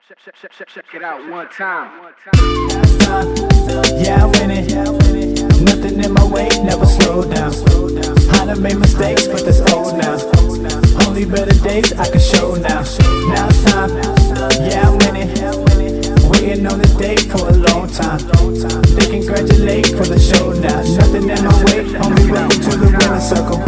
Check it out one time. Yeah, I'm winning. Nothing in my way, never slow down. I done made mistakes, but that's old now. Only better days I can show now. Now it's time. Yeah, I'm winning. Waiting on this day for a long time. They congratulate for the show now. Nothing in my way, only welcome to the winner circle.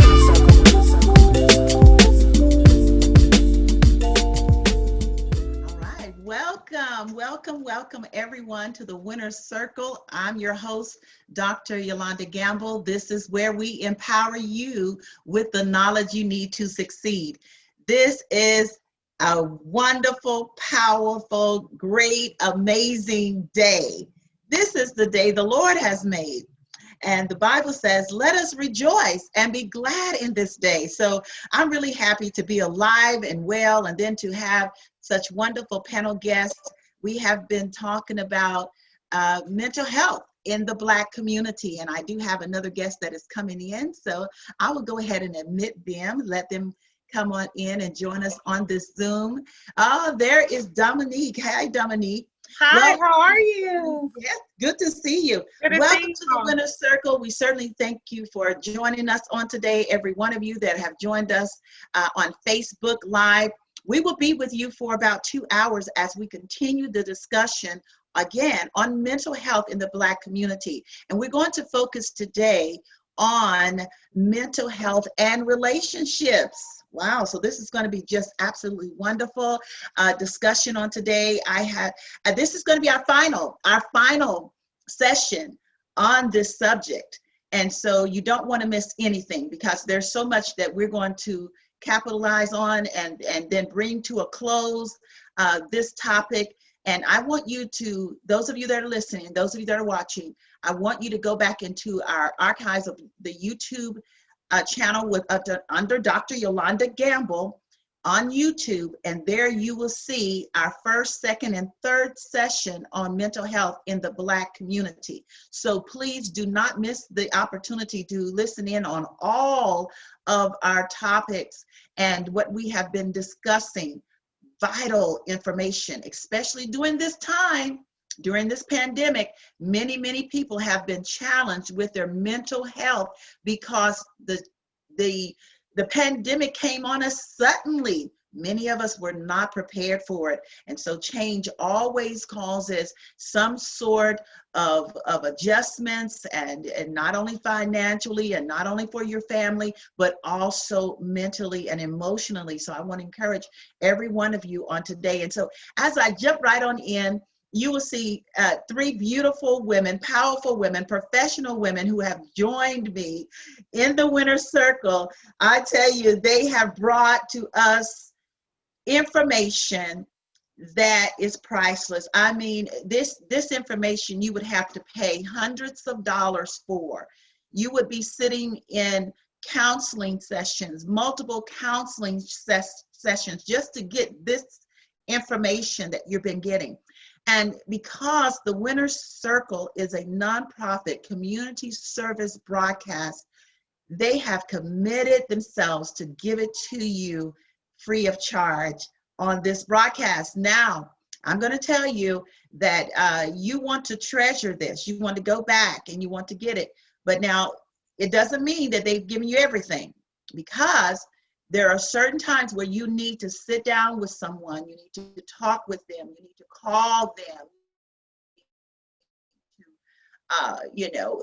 Welcome everyone to the Winner's Circle. I'm your host, Dr. Yolanda Gamble. This is where we empower you with the knowledge you need to succeed. This is a wonderful, powerful, great, amazing day. This is the day the Lord has made. And the Bible says, let us rejoice and be glad in this day. So I'm really happy to be alive and well, and then to have such wonderful panel guests. We have been talking about mental health in the Black community, and I do have another guest that is coming in. So I will go ahead and admit them, let them come on in and join us on this Zoom. Oh, there is Dominique. Hi, Dominique. Hi, how are you? Yes, good to see you. Welcome to the Winner's Circle. We certainly thank you for joining us on today, every one of you that have joined us on Facebook Live. We will be with you for about 2 hours as we continue the discussion again on mental health in the Black community. And we're going to focus today on mental health and relationships. Wow, so this is going to be just absolutely wonderful discussion on today. This is going to be our final session on this subject. And so you don't want to miss anything, because there's so much that we're going to capitalize on and then bring to a close this topic. And I want you to, those of you that are listening, those of you that are watching, I want you to go back into our archives of the YouTube channel with under Dr. Yolanda Gamble on YouTube, and there you will see our first, second, and third session on mental health in the Black community. So please do not miss the opportunity to listen in on all of our topics and what we have been discussing. Vital information, especially during this time. During this pandemic, many people have been challenged with their mental health because the pandemic came on us suddenly. Many of us were not prepared for it. And so change always causes some sort of adjustments, and not only financially and not only for your family, but also mentally and emotionally. So I want to encourage every one of you on today. And so as I jump right on in, you will see 3 beautiful women, powerful women, professional women who have joined me in the Winner's Circle. I tell you, they have brought to us information that is priceless. I mean, this information you would have to pay hundreds of dollars for. You would be sitting in counseling sessions, multiple counseling sessions, just to get this information that you've been getting. And because the Winner's Circle is a nonprofit community service broadcast, they have committed themselves to give it to you free of charge on this broadcast. Now, I'm going to tell you that you want to treasure this. You want to go back and you want to get it. But now, it doesn't mean that they've given you everything, because there are certain times where you need to sit down with someone, you need to talk with them, you need to call them,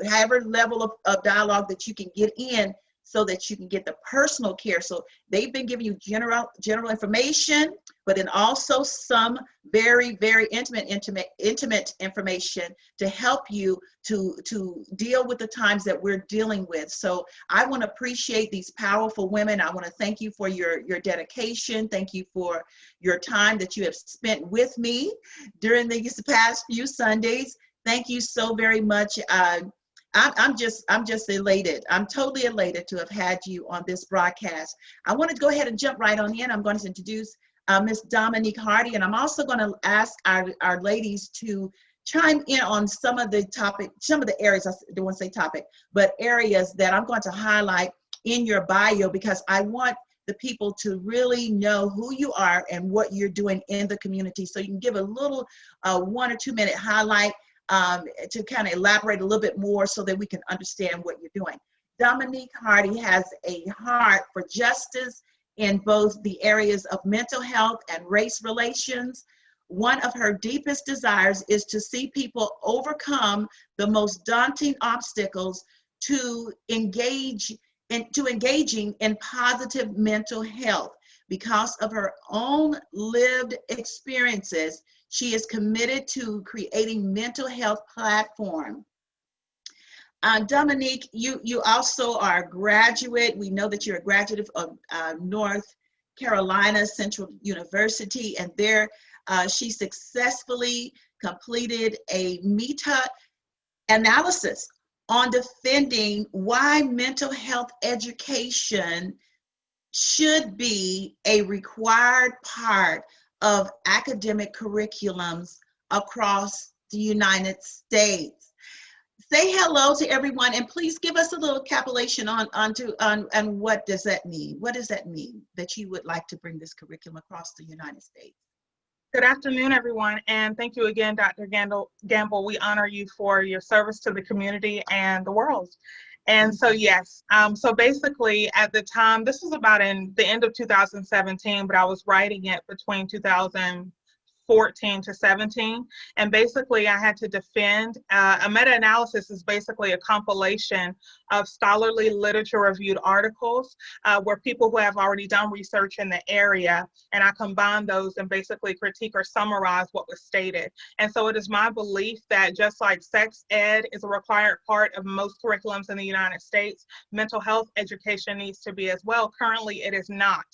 however level of dialogue that you can get in so that you can get the personal care. So they've been giving you general information, but then also some very intimate information to help you to deal with the times that we're dealing with. So I want to appreciate these powerful women. I want to thank you for your dedication. Thank you for your time that you have spent with me during these past few Sundays. Thank you so very much. I'm just elated. I'm totally elated to have had you on this broadcast. I want to go ahead and jump right on in. I'm going to introduce Miss Dominique Hardy, and I'm also going to ask our ladies to chime in on some of the areas, I don't want to say topic, but areas that I'm going to highlight in your bio, because I want the people to really know who you are and what you're doing in the community. So you can give a little 1 or 2 minute highlight to kind of elaborate a little bit more so that we can understand what you're doing. Dominique Hardy has a heart for justice in both the areas of mental health and race relations. One of her deepest desires is to see people overcome the most daunting obstacles to engaging in positive mental health. Because of her own lived experiences, she is committed to creating mental health platform. Dominique, you also are a graduate. We know that you're a graduate of North Carolina Central University, and there she successfully completed a meta-analysis on defending why mental health education should be a required part of academic curriculums across the United States. Say hello to everyone, and please give us a little capulation on what does that mean? What does that mean that you would like to bring this curriculum across the United States? Good afternoon, everyone, and thank you again, Dr. Gamble. We honor you for your service to the community and the world. And so, yes, so basically at the time, this was about in the end of 2017, but I was writing it between 2014 to 17. And basically I had to defend, a meta-analysis is basically a compilation of scholarly literature reviewed articles where people who have already done research in the area, and I combine those and basically critique or summarize what was stated. And so it is my belief that just like sex ed is a required part of most curriculums in the United States, mental health education needs to be as well. Currently it is not.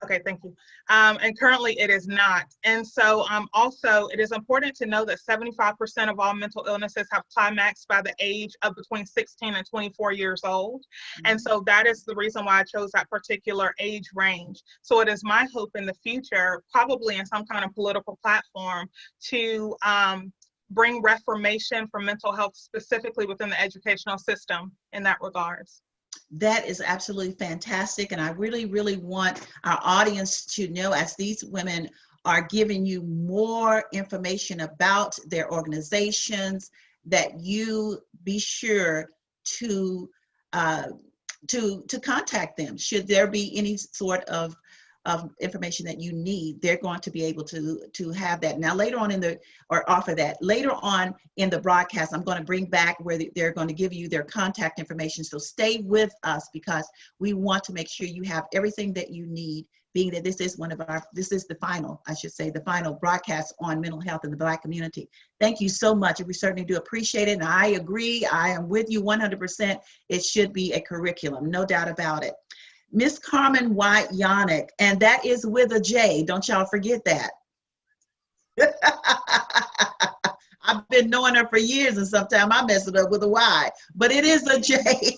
Okay, thank you. And currently it is not. And so also it is important to know that 75% of all mental illnesses have climaxed by the age of between 16 and 24 years old. And so that is the reason why I chose that particular age range. So it is my hope in the future, probably in some kind of political platform, to bring reformation for mental health specifically within the educational system in that regards. That is absolutely fantastic. And I really, really want our audience to know, as these women are giving you more information about their organizations, that you be sure to contact them. Should there be any sort of information that you need, they're going to be able to have that. Now later on offer that. Later on in the broadcast, I'm going to bring back where they're going to give you their contact information. So stay with us, because we want to make sure you have everything that you need, being that this is the final broadcast on mental health in the Black community. Thank you so much. And we certainly do appreciate it. And I agree, I am with you 100%. It should be a curriculum, no doubt about it. Miss Carmen White-Janak, and that is with a J. Don't y'all forget that. I've been knowing her for years, and sometimes I mess it up with a Y, but it is a J.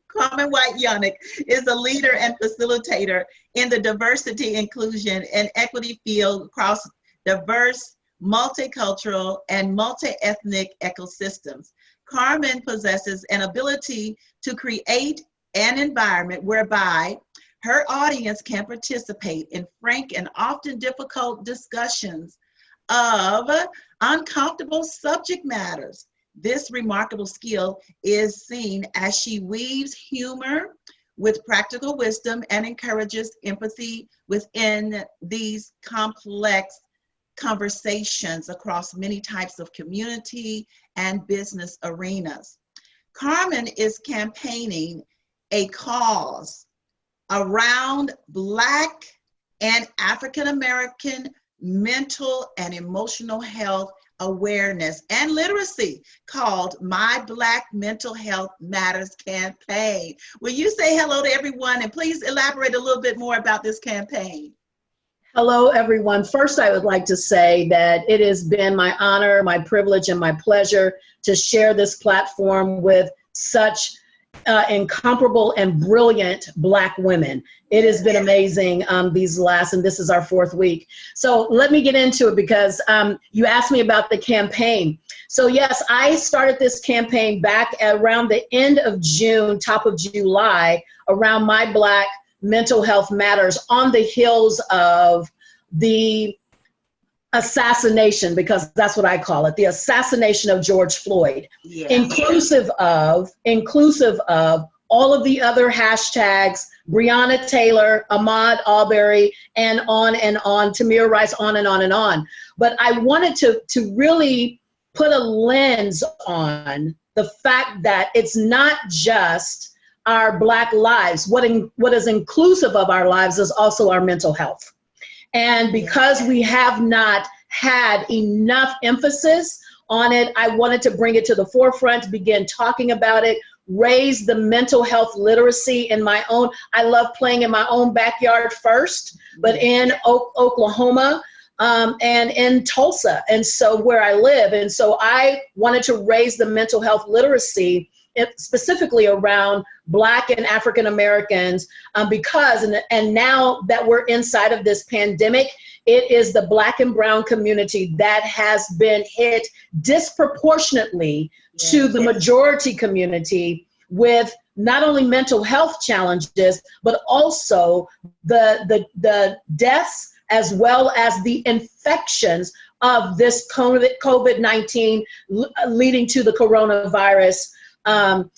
Carmen White-Janak is a leader and facilitator in the diversity, inclusion, and equity field across diverse, multicultural, and multi-ethnic ecosystems. Carmen possesses an ability to create an environment whereby her audience can participate in frank and often difficult discussions of uncomfortable subject matters. This remarkable skill is seen as she weaves humor with practical wisdom and encourages empathy within these complex conversations across many types of community and business arenas. Carmen is campaigning a cause around Black and African American mental and emotional health awareness and literacy called My Black Mental Health Matters campaign. Will you say hello to everyone, and please elaborate a little bit more about this campaign? Hello, everyone. First, I would like to say that it has been my honor, my privilege, and my pleasure to share this platform with such incomparable and brilliant Black women. It has been amazing and this is our 4th week. So let me get into it because you asked me about the campaign. So yes, I started this campaign back around the end of June, top of July, around My Black Mental Health Matters, on the heels of the assassination, because that's what I call it, the assassination of George Floyd, inclusive of all of the other hashtags, Breonna Taylor, Ahmaud Arbery, and on, Tamir Rice, on and on and on. But I wanted to really put a lens on the fact that it's not just our Black lives. What is inclusive of our lives is also our mental health. And because we have not had enough emphasis on it, I wanted to bring it to the forefront, begin talking about it, raise the mental health literacy in my own. I love playing in my own backyard first, but in Oklahoma and in Tulsa, and so where I live. And so I wanted to raise the mental health literacy specifically around Black and African Americans, because, and now that we're inside of this pandemic, it is the Black and brown community that has been hit disproportionately to the majority community with not only mental health challenges, but also the deaths as well as the infections of this COVID-19 leading to the coronavirus.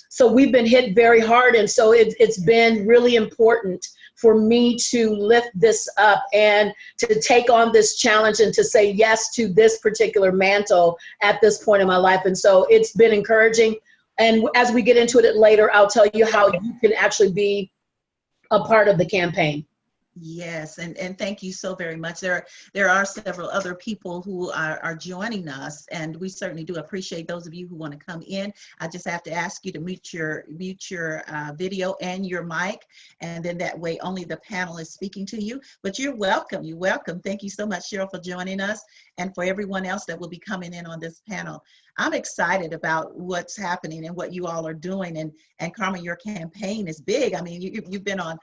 So we've been hit very hard, and so it's been really important for me to lift this up and to take on this challenge and to say yes to this particular mantle at this point in my life. And so it's been encouraging. And as we get into it later, I'll tell you how you can actually be a part of the campaign. Yes, and thank you so very much. There are several other people who are joining us, and we certainly do appreciate those of you who want to come in. I just have to ask you to mute your video and your mic, and then that way only the panel is speaking to you. But you're welcome. You're welcome. Thank you so much, Cheryl, for joining us, and for everyone else that will be coming in on this panel. I'm excited about what's happening and what you all are doing. And Carmen, your campaign is big. I mean, you've been on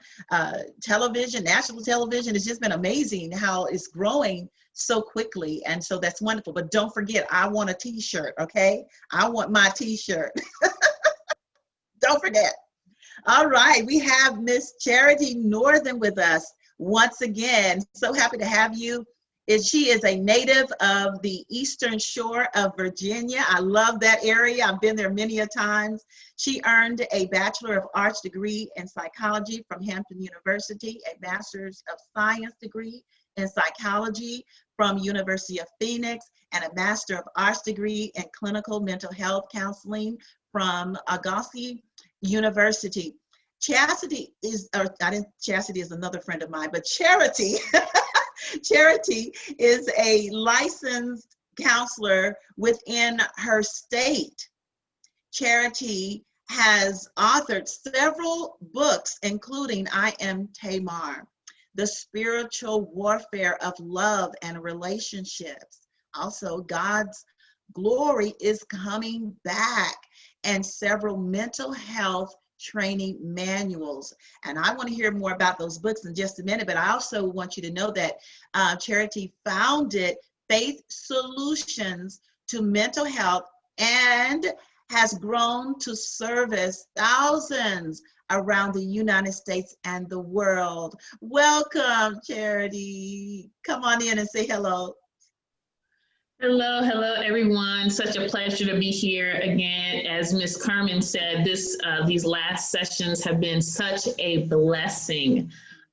television, national television. It's just been amazing how it's growing so quickly. And so that's wonderful. But don't forget, I want a t-shirt, okay? I want my t-shirt. Don't forget. All right, we have Miss Charity Northan with us once again. So happy to have you. She is a native of the Eastern Shore of Virginia. I love that area. I've been there many a times. She earned a Bachelor of Arts degree in psychology from Hampton University, a Master's of Science degree in psychology from University of Phoenix, and a Master of Arts degree in clinical mental health counseling from Agassiz University. Chastity is another friend of mine, but Charity. Charity is a licensed counselor within her state. Charity has authored several books, including I Am Tamar, The Spiritual Warfare of Love and Relationships. Also, God's Glory is Coming Back, and several mental health training manuals. And I want to hear more about those books in just a minute, but I also want you to know that Charity founded Faith Solutions to Mental Health and has grown to service thousands around the United States and the world. Welcome, Charity. Come on in and say hello. Hello, everyone. Such a pleasure to be here again. As Miss Carmen said, these last sessions have been such a blessing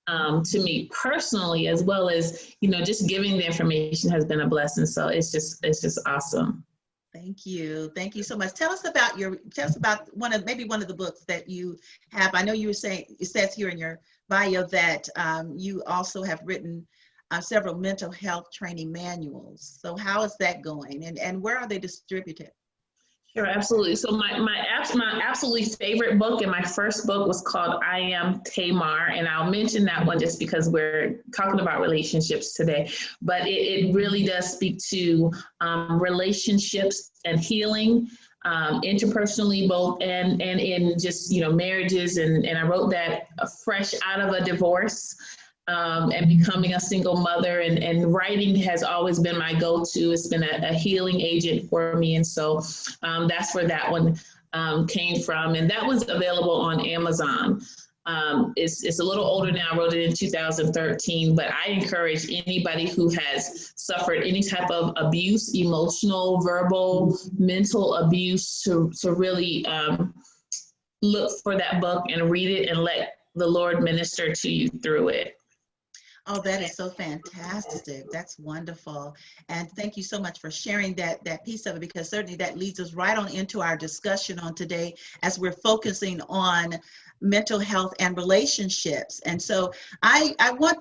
to me personally, as well as, just giving the information has been a blessing. So it's just awesome. Thank you. Thank you so much. Tell us about one of the books that you have. I know you were saying, it says here in your bio that you also have written several mental health training manuals. So how is that going, and where are they distributed? Sure, absolutely. So my absolutely favorite book and my first book was called I Am Tamar, and I'll mention that one just because we're talking about relationships today. But it really does speak to relationships and healing, interpersonally, both and in just, you know, marriages. And I wrote that fresh out of a divorce. And becoming a single mother, and writing has always been my go-to. It's been a healing agent for me. And so that's where that one came from. And that was available on Amazon. It's a little older now. I wrote it in 2013, but I encourage anybody who has suffered any type of abuse, emotional, verbal, mental abuse, to really look for that book and read it and let the Lord minister to you through it. Oh, that is so fantastic. That's wonderful. And thank you so much for sharing that piece of it, because certainly that leads us right on into our discussion on today as we're focusing on mental health and relationships. And so I want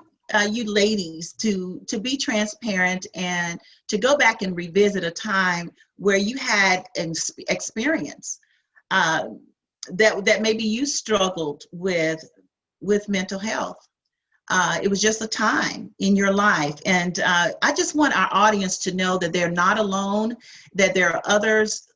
you ladies to be transparent and to go back and revisit a time where you had an experience that maybe you struggled with mental health. It was just a time in your life. And I just want our audience to know that they're not alone, that there are others,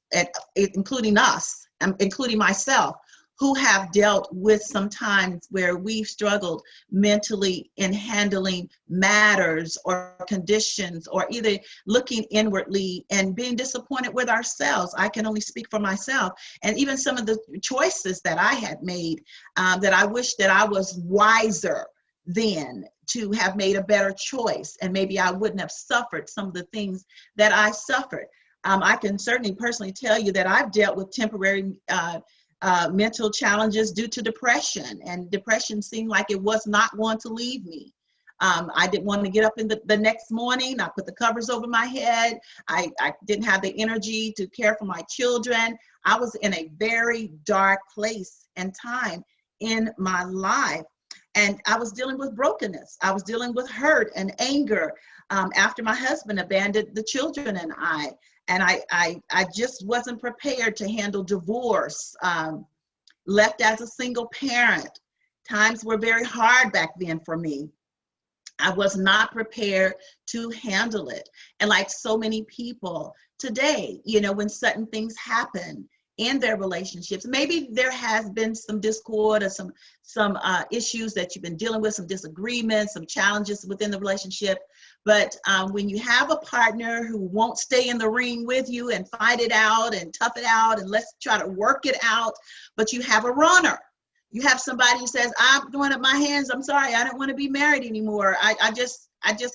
including us, including myself, who have dealt with some times where we've struggled mentally in handling matters or conditions, or either looking inwardly and being disappointed with ourselves. I can only speak for myself. And even some of the choices that I had made, that I wish that I was wiser then to have made a better choice, and maybe I wouldn't have suffered some of the things that I suffered. I can certainly personally tell you that I've dealt with temporary mental challenges due to depression, and depression seemed like it was not going to leave me. I didn't want to get up in the next morning. I put the covers over my head. I didn't have the energy to care for my children. I was in a very dark place and time in my life. And I was dealing with brokenness. I was dealing with hurt and anger after my husband abandoned the children and I. And I just wasn't prepared to handle divorce, left as a single parent. Times were very hard back then for me. I was not prepared to handle it. And like so many people today, you know, when certain things happen in their relationships, maybe there has been some discord or some issues that you've been dealing with, some disagreements, some challenges within the relationship. But when you have a partner who won't stay in the ring with you and fight it out and tough it out and let's try to work it out, but you have a runner. You have somebody who says, I'm throwing up my hands. I'm sorry, I don't want to be married anymore. I just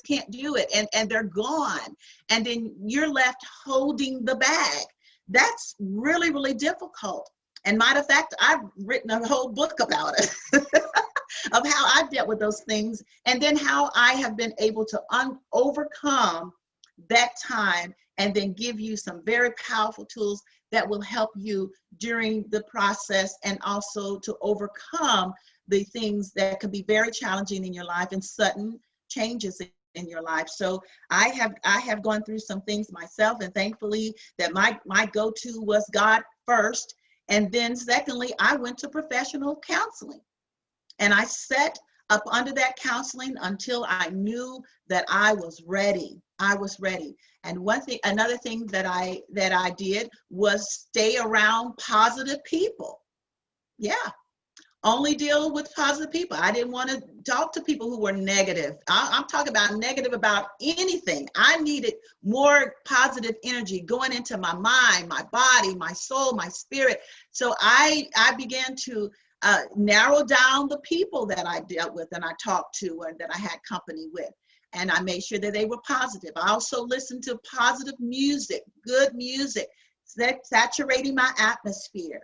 can't do it. And they're gone. And then you're left holding the bag. That's really, really difficult. And matter of fact, I've written a whole book about it, of how I've dealt with those things, and then how I have been able to overcome that time, and then give you some very powerful tools that will help you during the process, and also to overcome the things that could be very challenging in your life and sudden changes in your life. So I have gone through some things myself, and thankfully that my go-to was God first. And then secondly, I went to professional counseling, and I sat up under that counseling until I knew that I was ready. I was ready. And another thing that I did was stay around positive people. Yeah. Only deal with positive people. I didn't want to talk to people who were negative. I'm talking about negative about anything. I needed more positive energy going into my mind, my body, my soul, my spirit. So I began to narrow down the people that I dealt with and I talked to and that I had company with. And I made sure that they were positive. I also listened to positive music, good music, saturating my atmosphere.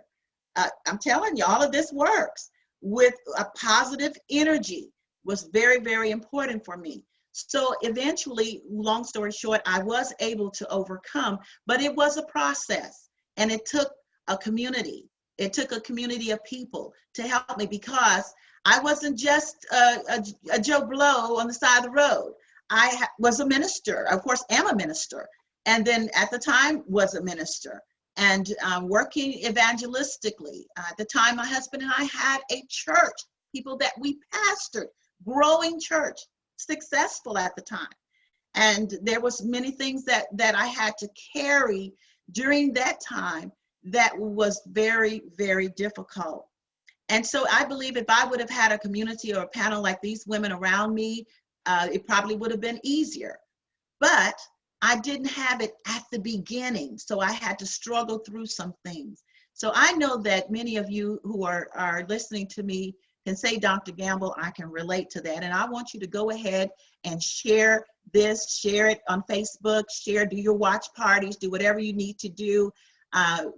I'm telling you, all of this works with a positive energy was very, very important for me. So eventually, long story short, I was able to overcome, but it was a process, and it took a community. It took a community of people to help me, because I wasn't just a Joe Blow on the side of the road. I was a minister, of course, am a minister, and then at the time was a minister. And working evangelistically. At the time, my husband and I had a church, people that we pastored, growing church, successful at the time. And there was many things that I had to carry during that time that was very, very difficult. And so I believe if I would have had a community or a panel like these women around me, it probably would have been easier. But I didn't have it at the beginning, so I had to struggle through some things. So I know that many of you who are listening to me can say, Dr. Gamble, I can relate to that. And I want you to go ahead and share this, share it on Facebook, do your watch parties, do whatever you need to do.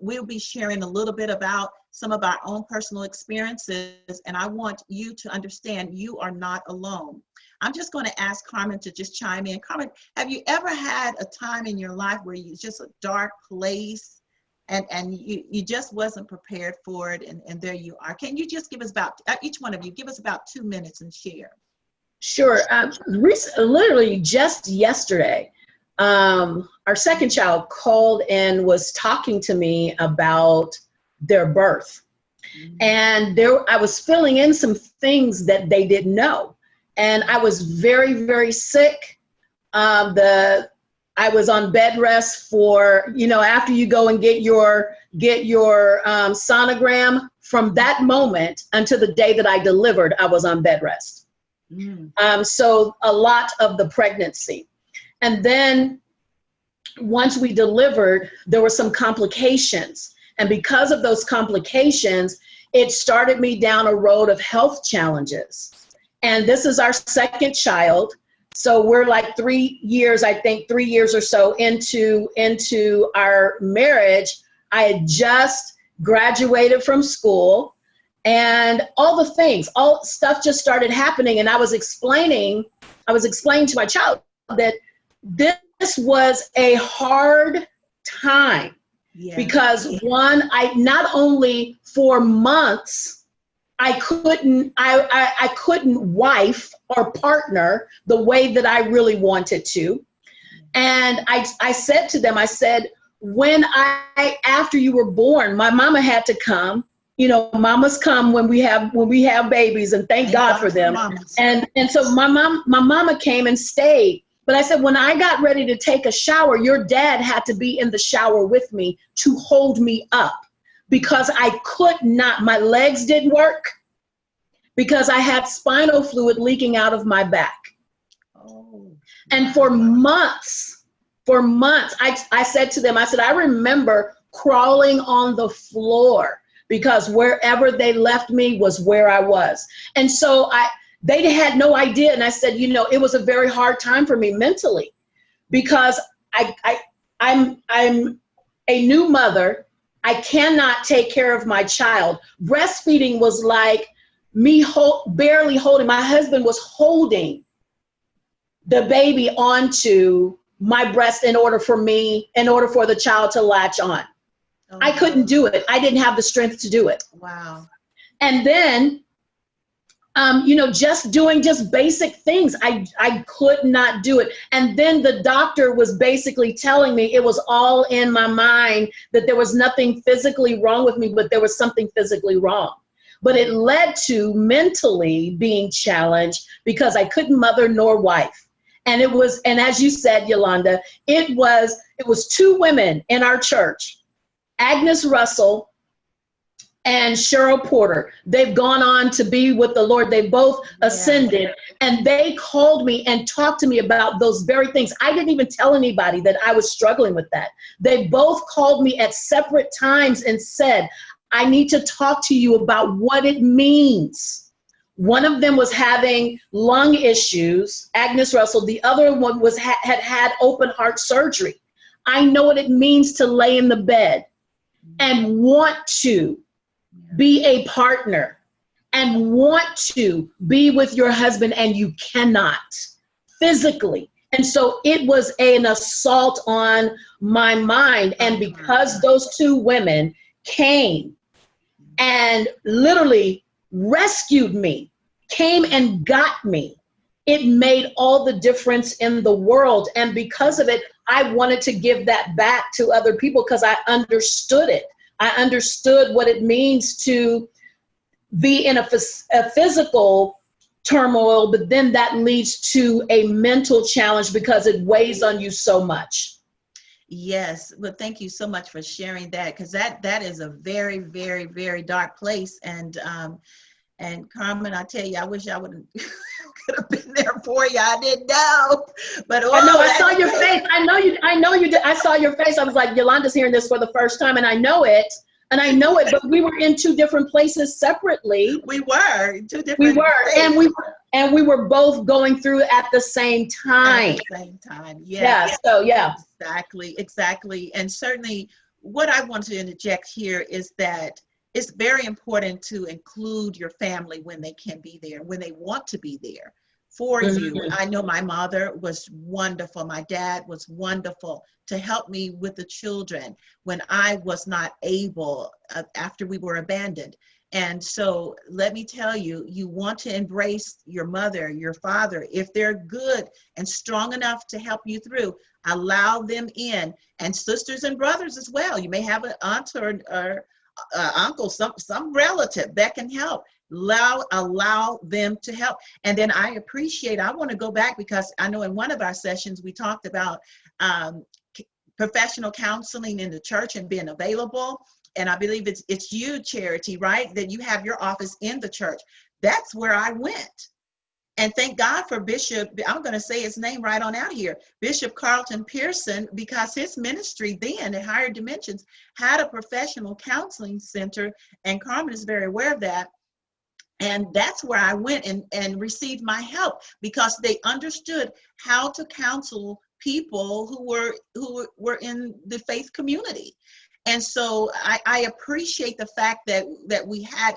We'll be sharing a little bit about some of our own personal experiences, and I want you to understand you are not alone. I'm just going to ask Carmen to just chime in. Carmen, have you ever had a time in your life where you just a dark place and you just wasn't prepared for it, and there you are? Can you just give us about, each one of you, give us about 2 minutes and share? Sure. Literally just yesterday, our second child called and was talking to me about their birth. And I was filling in some things that they didn't know. And I was very, very sick. I was on bed rest for, after you go and get your sonogram, from that moment until the day that I delivered, I was on bed rest. So a lot of the pregnancy. And then once we delivered, there were some complications. And because of those complications, it started me down a road of health challenges. And this is our second child. So we're like 3 years, I think 3 years or so into our marriage. I had just graduated from school, and all the things, all stuff just started happening. And I was explaining to my child that this was a hard time. Yeah. Because one, I not only for months, I couldn't wife or partner the way that I really wanted to. And I said to them, I said, after you were born, my mama had to come. Mamas come when we have babies, and thank God for them. And so my mama came and stayed. But I said, when I got ready to take a shower, your dad had to be in the shower with me to hold me up, because I could not, my legs didn't work, because I had spinal fluid leaking out of my back. Oh. And for months, I said to them, I said, I remember crawling on the floor, because wherever they left me was where I was. And so they had no idea. And I said, it was a very hard time for me mentally, because I'm a new mother. I cannot take care of my child. Breastfeeding was like me barely holding. My husband was holding the baby onto my breast in order for the child to latch on. Oh, I couldn't do it. I didn't have the strength to do it. Wow. And then, just doing basic things, I could not do it. And then the doctor was basically telling me it was all in my mind, that there was nothing physically wrong with me, but there was something physically wrong. But it led to mentally being challenged, because I couldn't mother nor wife. And as you said, Yolanda, it was 2 women in our church, Agnes Russell and Cheryl Porter. They've gone on to be with the Lord. They both ascended, and they called me and talked to me about those very things. I didn't even tell anybody that I was struggling with that. They both called me at separate times and said, I need to talk to you about what it means. One of them was having lung issues, Agnes Russell. The other one had open heart surgery. I know what it means to lay in the bed and want to be a partner and want to be with your husband, and you cannot physically. And so it was an assault on my mind. And because those 2 women came and literally rescued me, came and got me, it made all the difference in the world. And because of it, I wanted to give that back to other people, because I understood it. I understood what it means to be in a physical turmoil, but then that leads to a mental challenge, because it weighs on you so much. Yes, well, thank you so much for sharing that, because that is a very, very, very dark place. And Carmen, I tell you, I wish I would have could have been there for you. I didn't know, but I know, I saw that- your face. I know you did. I saw your face. I was like, Yolanda's hearing this for the first time, and I know it. But we were in two different places separately. We were two different. We were, places. and we were both going through at the same time. At the same time, yeah. So yeah. Exactly. And certainly what I want to interject here is that it's very important to include your family when they can be there, when they want to be there for you. I know my mother was wonderful. My dad was wonderful to help me with the children when I was not able after we were abandoned. And so let me tell you, you want to embrace your mother, your father. If they're good and strong enough to help you through, allow them in. And sisters and brothers as well. You may have an aunt or uncle, some relative that can help. Allow them to help. And then I want to go back, because I know in one of our sessions we talked about professional counseling in the church and being available. And I believe it's you, Charity, right? That you have your office in the church. That's where I went. And thank God for Bishop, I'm going to say his name right on out here, Bishop Carlton Pearson, because his ministry then at Higher Dimensions had a professional counseling center, and Carmen is very aware of that. And that's where I went and received my help, because they understood how to counsel people who were in the faith community. And so I appreciate the fact that we had,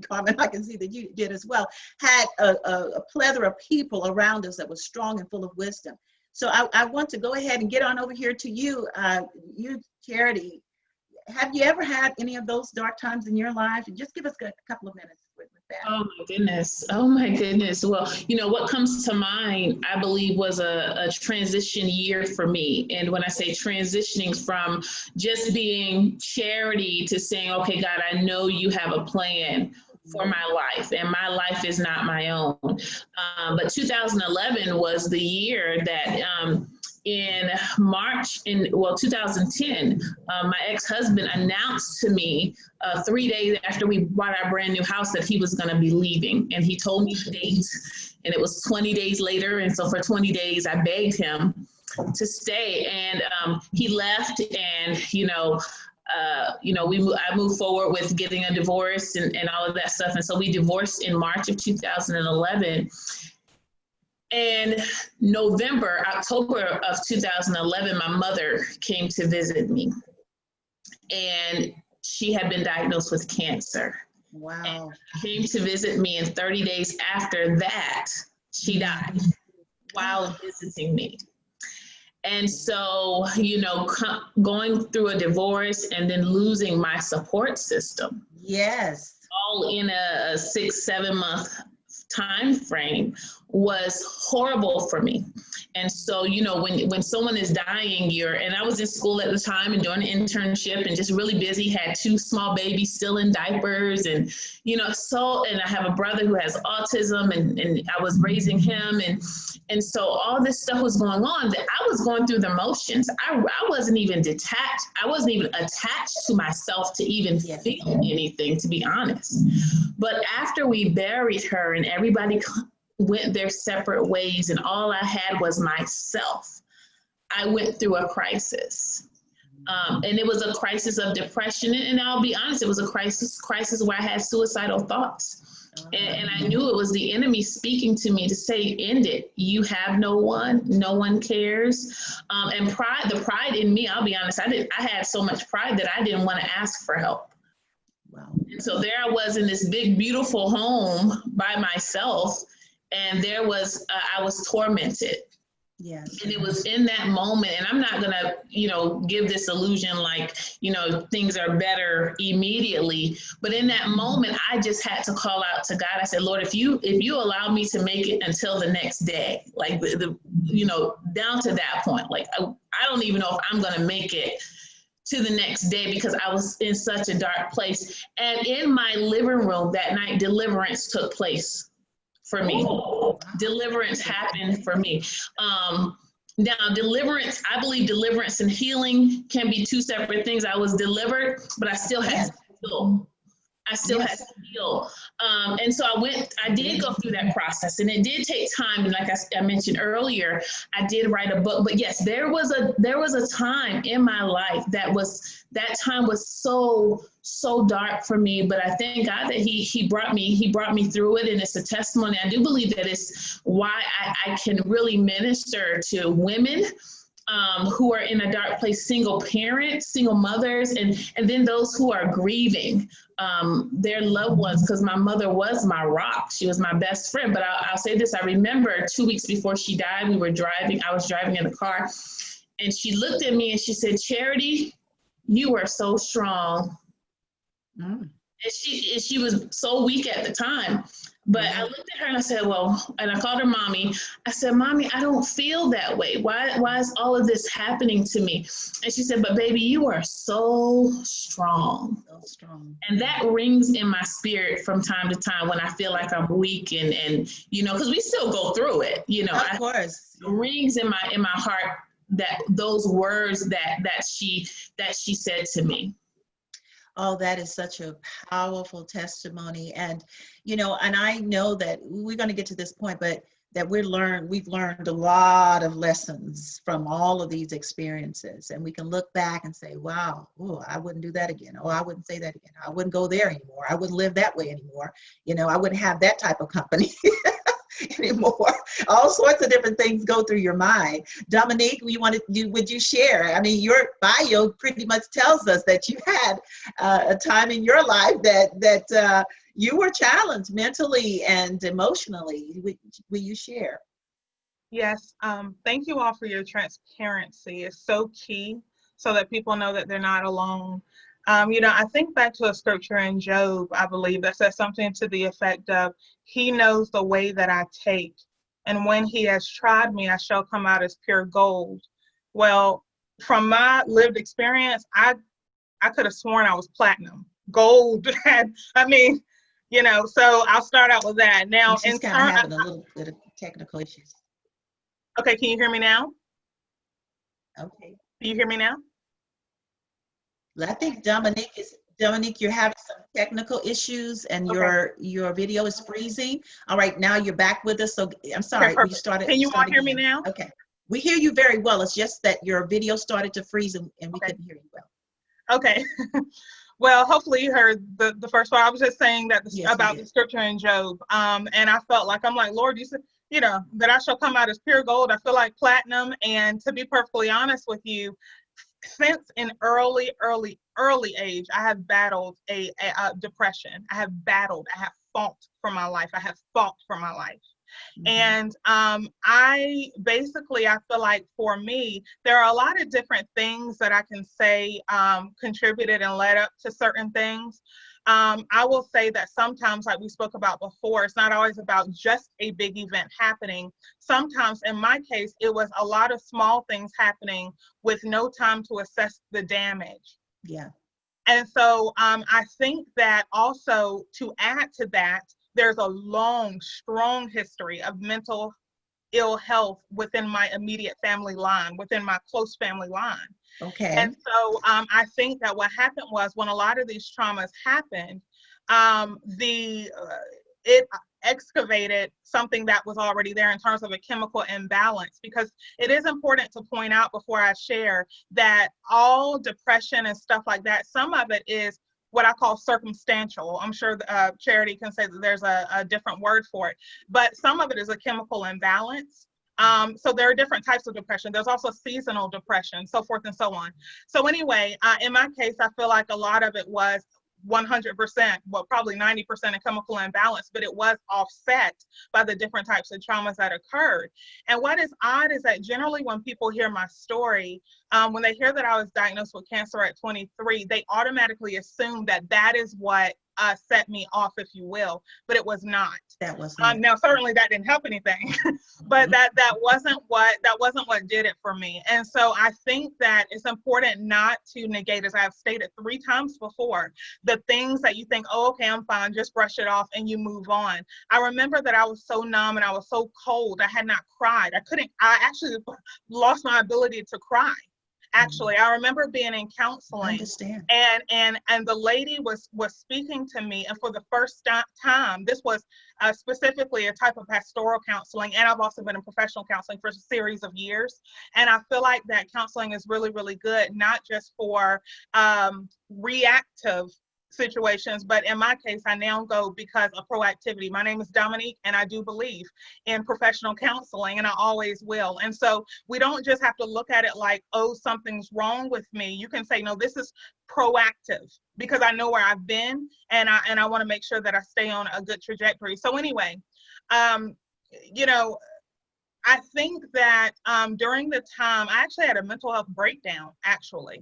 Carmen, I can see that you did as well, had a plethora of people around us that was strong and full of wisdom. So I want to go ahead and get on over here to you, Charity. Have you ever had any of those dark times in your life? Just give us a couple of minutes with that. Oh my goodness. Well, what comes to mind, I believe, was a transition year for me. And when I say transitioning from just being Charity to saying, okay, God, I know you have a plan for my life, and my life is not my own. But 2011 was the year that in March, 2010, my ex-husband announced to me 3 days after we bought our brand new house that he was going to be leaving. And he told me the date, and it was 20 days later. And so for 20 days, I begged him to stay. And he left, and, I moved forward with getting a divorce and all of that stuff. And so we divorced in March of 2011. And October of 2011, my mother came to visit me, and she had been diagnosed with cancer. Wow. And came to visit me, and 30 days after that, she died while visiting me. And so, going through a divorce and then losing my support system. Yes. All in a 6-7 month time frame was horrible for me. And so, when someone is dying, and I was in school at the time and doing an internship and just really busy, had 2 small babies still in diapers, and, and I have a brother who has autism, and I was raising him. And so all this stuff was going on that I was going through the motions. I wasn't even detached. I wasn't even attached to myself to even feel anything, to be honest. But after we buried her and everybody went their separate ways and all I had was myself, I went through a crisis. And it was a crisis of depression. And I'll be honest, it was a crisis where I had suicidal thoughts. And I knew it was the enemy speaking to me to say, end it. You have no one cares. And the pride in me, I'll be honest, I had so much pride that I didn't want to ask for help. Wow. And so there I was in this big, beautiful home by myself. And I was tormented. Yes. And it was in that moment, and I'm not gonna, give this illusion like, things are better immediately. But in that moment, I just had to call out to God. I said, Lord, if you allow me to make it until the next day, like down to that point, like I don't even know if I'm gonna make it to the next day, because I was in such a dark place. And in my living room that night, deliverance took place for me. Deliverance happened for me. Now, deliverance, I believe deliverance and healing can be two separate things. I was delivered, but I still had to heal. I still had to heal. And so I did go through that process, and it did take time. And like I mentioned earlier, I did write a book, but yes, there was a time in my life that time was so dark for me, but I thank God that he brought me through it. And it's a testimony. I do believe that it's why I can really minister to women who are in a dark place, single parents, single mothers, and then those who are grieving their loved ones, because my mother was my rock. She was my best friend. But I'll say this, I remember 2 weeks before she died, I was driving in the car, and she looked at me and she said, Charity, you are so strong. And she was so weak at the time. But I looked at her and I said, and I called her Mommy. I said, Mommy, I don't feel that way. Why is all of this happening to me? And she said, but baby, you are so strong. So strong. And that rings in my spirit from time to time when I feel like I'm weak and because we still go through it, Of course. It rings in my heart that those words that she said to me. Oh, that is such a powerful testimony. And, and I know that we're going to get to this point, but that we've learned a lot of lessons from all of these experiences. And we can look back and say, wow, I wouldn't do that again. Oh, I wouldn't say that again. I wouldn't go there anymore. I wouldn't live that way anymore. I wouldn't have that type of company anymore. All sorts of different things go through your mind. Dominique, would you share? I mean, your bio pretty much tells us that you had a time in your life that you were challenged mentally and emotionally. Will you share? Yes. Thank you all for your transparency. It's so key so that people know that they're not alone. I think back to a scripture in Job, I believe, that says something to the effect of, He knows the way that I take, and when He has tried me, I shall come out as pure gold. Well, from my lived experience, I could have sworn I was platinum. Gold so I'll start out with that. Now, she's kind of having a little bit of technical issues. Okay, can you hear me now? Okay. Can you hear me now? I think Dominique, you're having some technical issues and okay. your video is freezing. All right, now you're back with us. So I'm sorry, okay, Can you all hear me now? Okay, we hear you very well. It's just that your video started to freeze and we couldn't hear you well. Okay. Well, hopefully you heard the first part. I was just saying that about the scripture in Job. And I felt like, Lord, you said, that I shall come out as pure gold. I feel like platinum. And to be perfectly honest with you, since an early age, I have battled a depression. I have fought for my life. Mm-hmm. And I feel like for me, there are a lot of different things that I can say contributed and led up to certain things. I will say that sometimes, like we spoke about before, it's not always about just a big event happening. Sometimes, in my case, it was a lot of small things happening with no time to assess the damage. Yeah. And so I think that also, to add to that, there's a long, strong history of mental ill health within my immediate family line, within my close family line. Okay. And so I think that what happened was, when a lot of these traumas happened, it excavated something that was already there in terms of a chemical imbalance. Because it is important to point out before I share that all depression and stuff like that, some of it is what I call circumstantial. I'm sure Charity can say that there's a different word for it, but some of it is a chemical imbalance. So there are different types of depression. There's also seasonal depression, so forth and so on. So anyway, in my case, I feel like a lot of it was 100%, well, probably 90% a chemical imbalance, but it was offset by the different types of traumas that occurred. And what is odd is that generally when people hear my story, when they hear that I was diagnosed with cancer at 23, they automatically assume that that is what set me off, if you will, but it was not. That was not. Now certainly that didn't help anything, but that wasn't what did it for me. And so I think that it's important not to negate, as I've stated 3 times before, the things that you think, oh, okay, I'm fine, just brush it off and you move on. I remember that I was so numb and I was so cold. I had not cried. I actually lost my ability to cry. Actually, I remember being in counseling, and the lady was speaking to me, and for the first time, this was specifically a type of pastoral counseling, and I've also been in professional counseling for a series of years, and I feel like that counseling is really, really good, not just for reactive situations, but in my case, I now go because of proactivity. My name is Dominique, and I do believe in professional counseling, and I always will. And so we don't just have to look at it like, oh, something's wrong with me. You can say, no, this is proactive, because I know where I've been, and I want to make sure that I stay on a good trajectory. So anyway, you know, I think that during the time, I actually had a mental health breakdown, actually.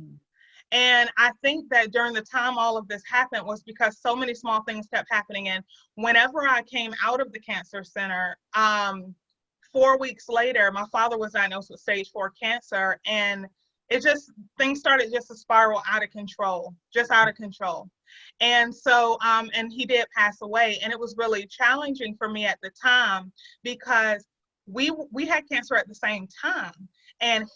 And I think that during the time all of this happened was because so many small things kept happening. And whenever I came out of the cancer center, 4 weeks later, my father was diagnosed with stage 4 cancer. And things started just to spiral out of control, just out of control. And so, and he did pass away. And it was really challenging for me at the time, because we had cancer at the same time. And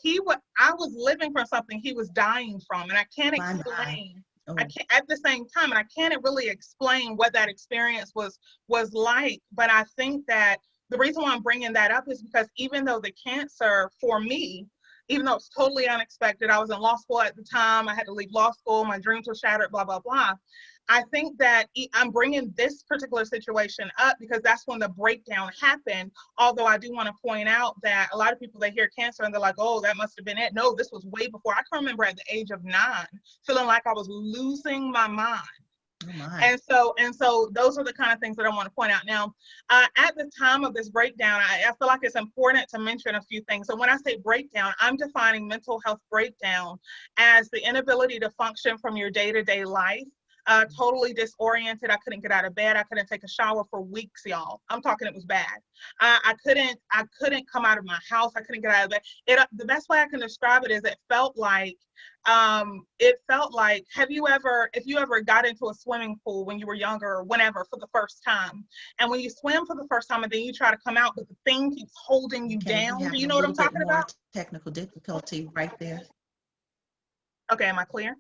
I was living from something he was dying from, and I can't explain. I can't at the same time, and I can't really explain what that experience was like. But I think that the reason why I'm bringing that up is because even though the cancer for me, even though it's totally unexpected, I was in law school at the time, I had to leave law school, my dreams were shattered, blah, blah, blah. I think that I'm bringing this particular situation up because that's when the breakdown happened. Although I do want to point out that a lot of people, they hear cancer and they're like, oh, that must have been it. No, this was way before. I can remember at the age of 9, feeling like I was losing my mind. Oh my. And so those are the kind of things that I want to point out. Now, at the time of this breakdown, I feel like it's important to mention a few things. So when I say breakdown, I'm defining mental health breakdown as the inability to function from your day-to-day life. Totally disoriented. I couldn't get out of bed. I couldn't take a shower for weeks, y'all. I'm talking, it was bad. I couldn't come out of my house. I couldn't get out of bed. The best way I can describe it is it felt like, if you ever got into a swimming pool when you were younger or whenever for the first time, and when you swim for the first time and then you try to come out, but the thing keeps holding you down. Do you know what I'm talking about? Technical difficulty right there. Okay, am I clear?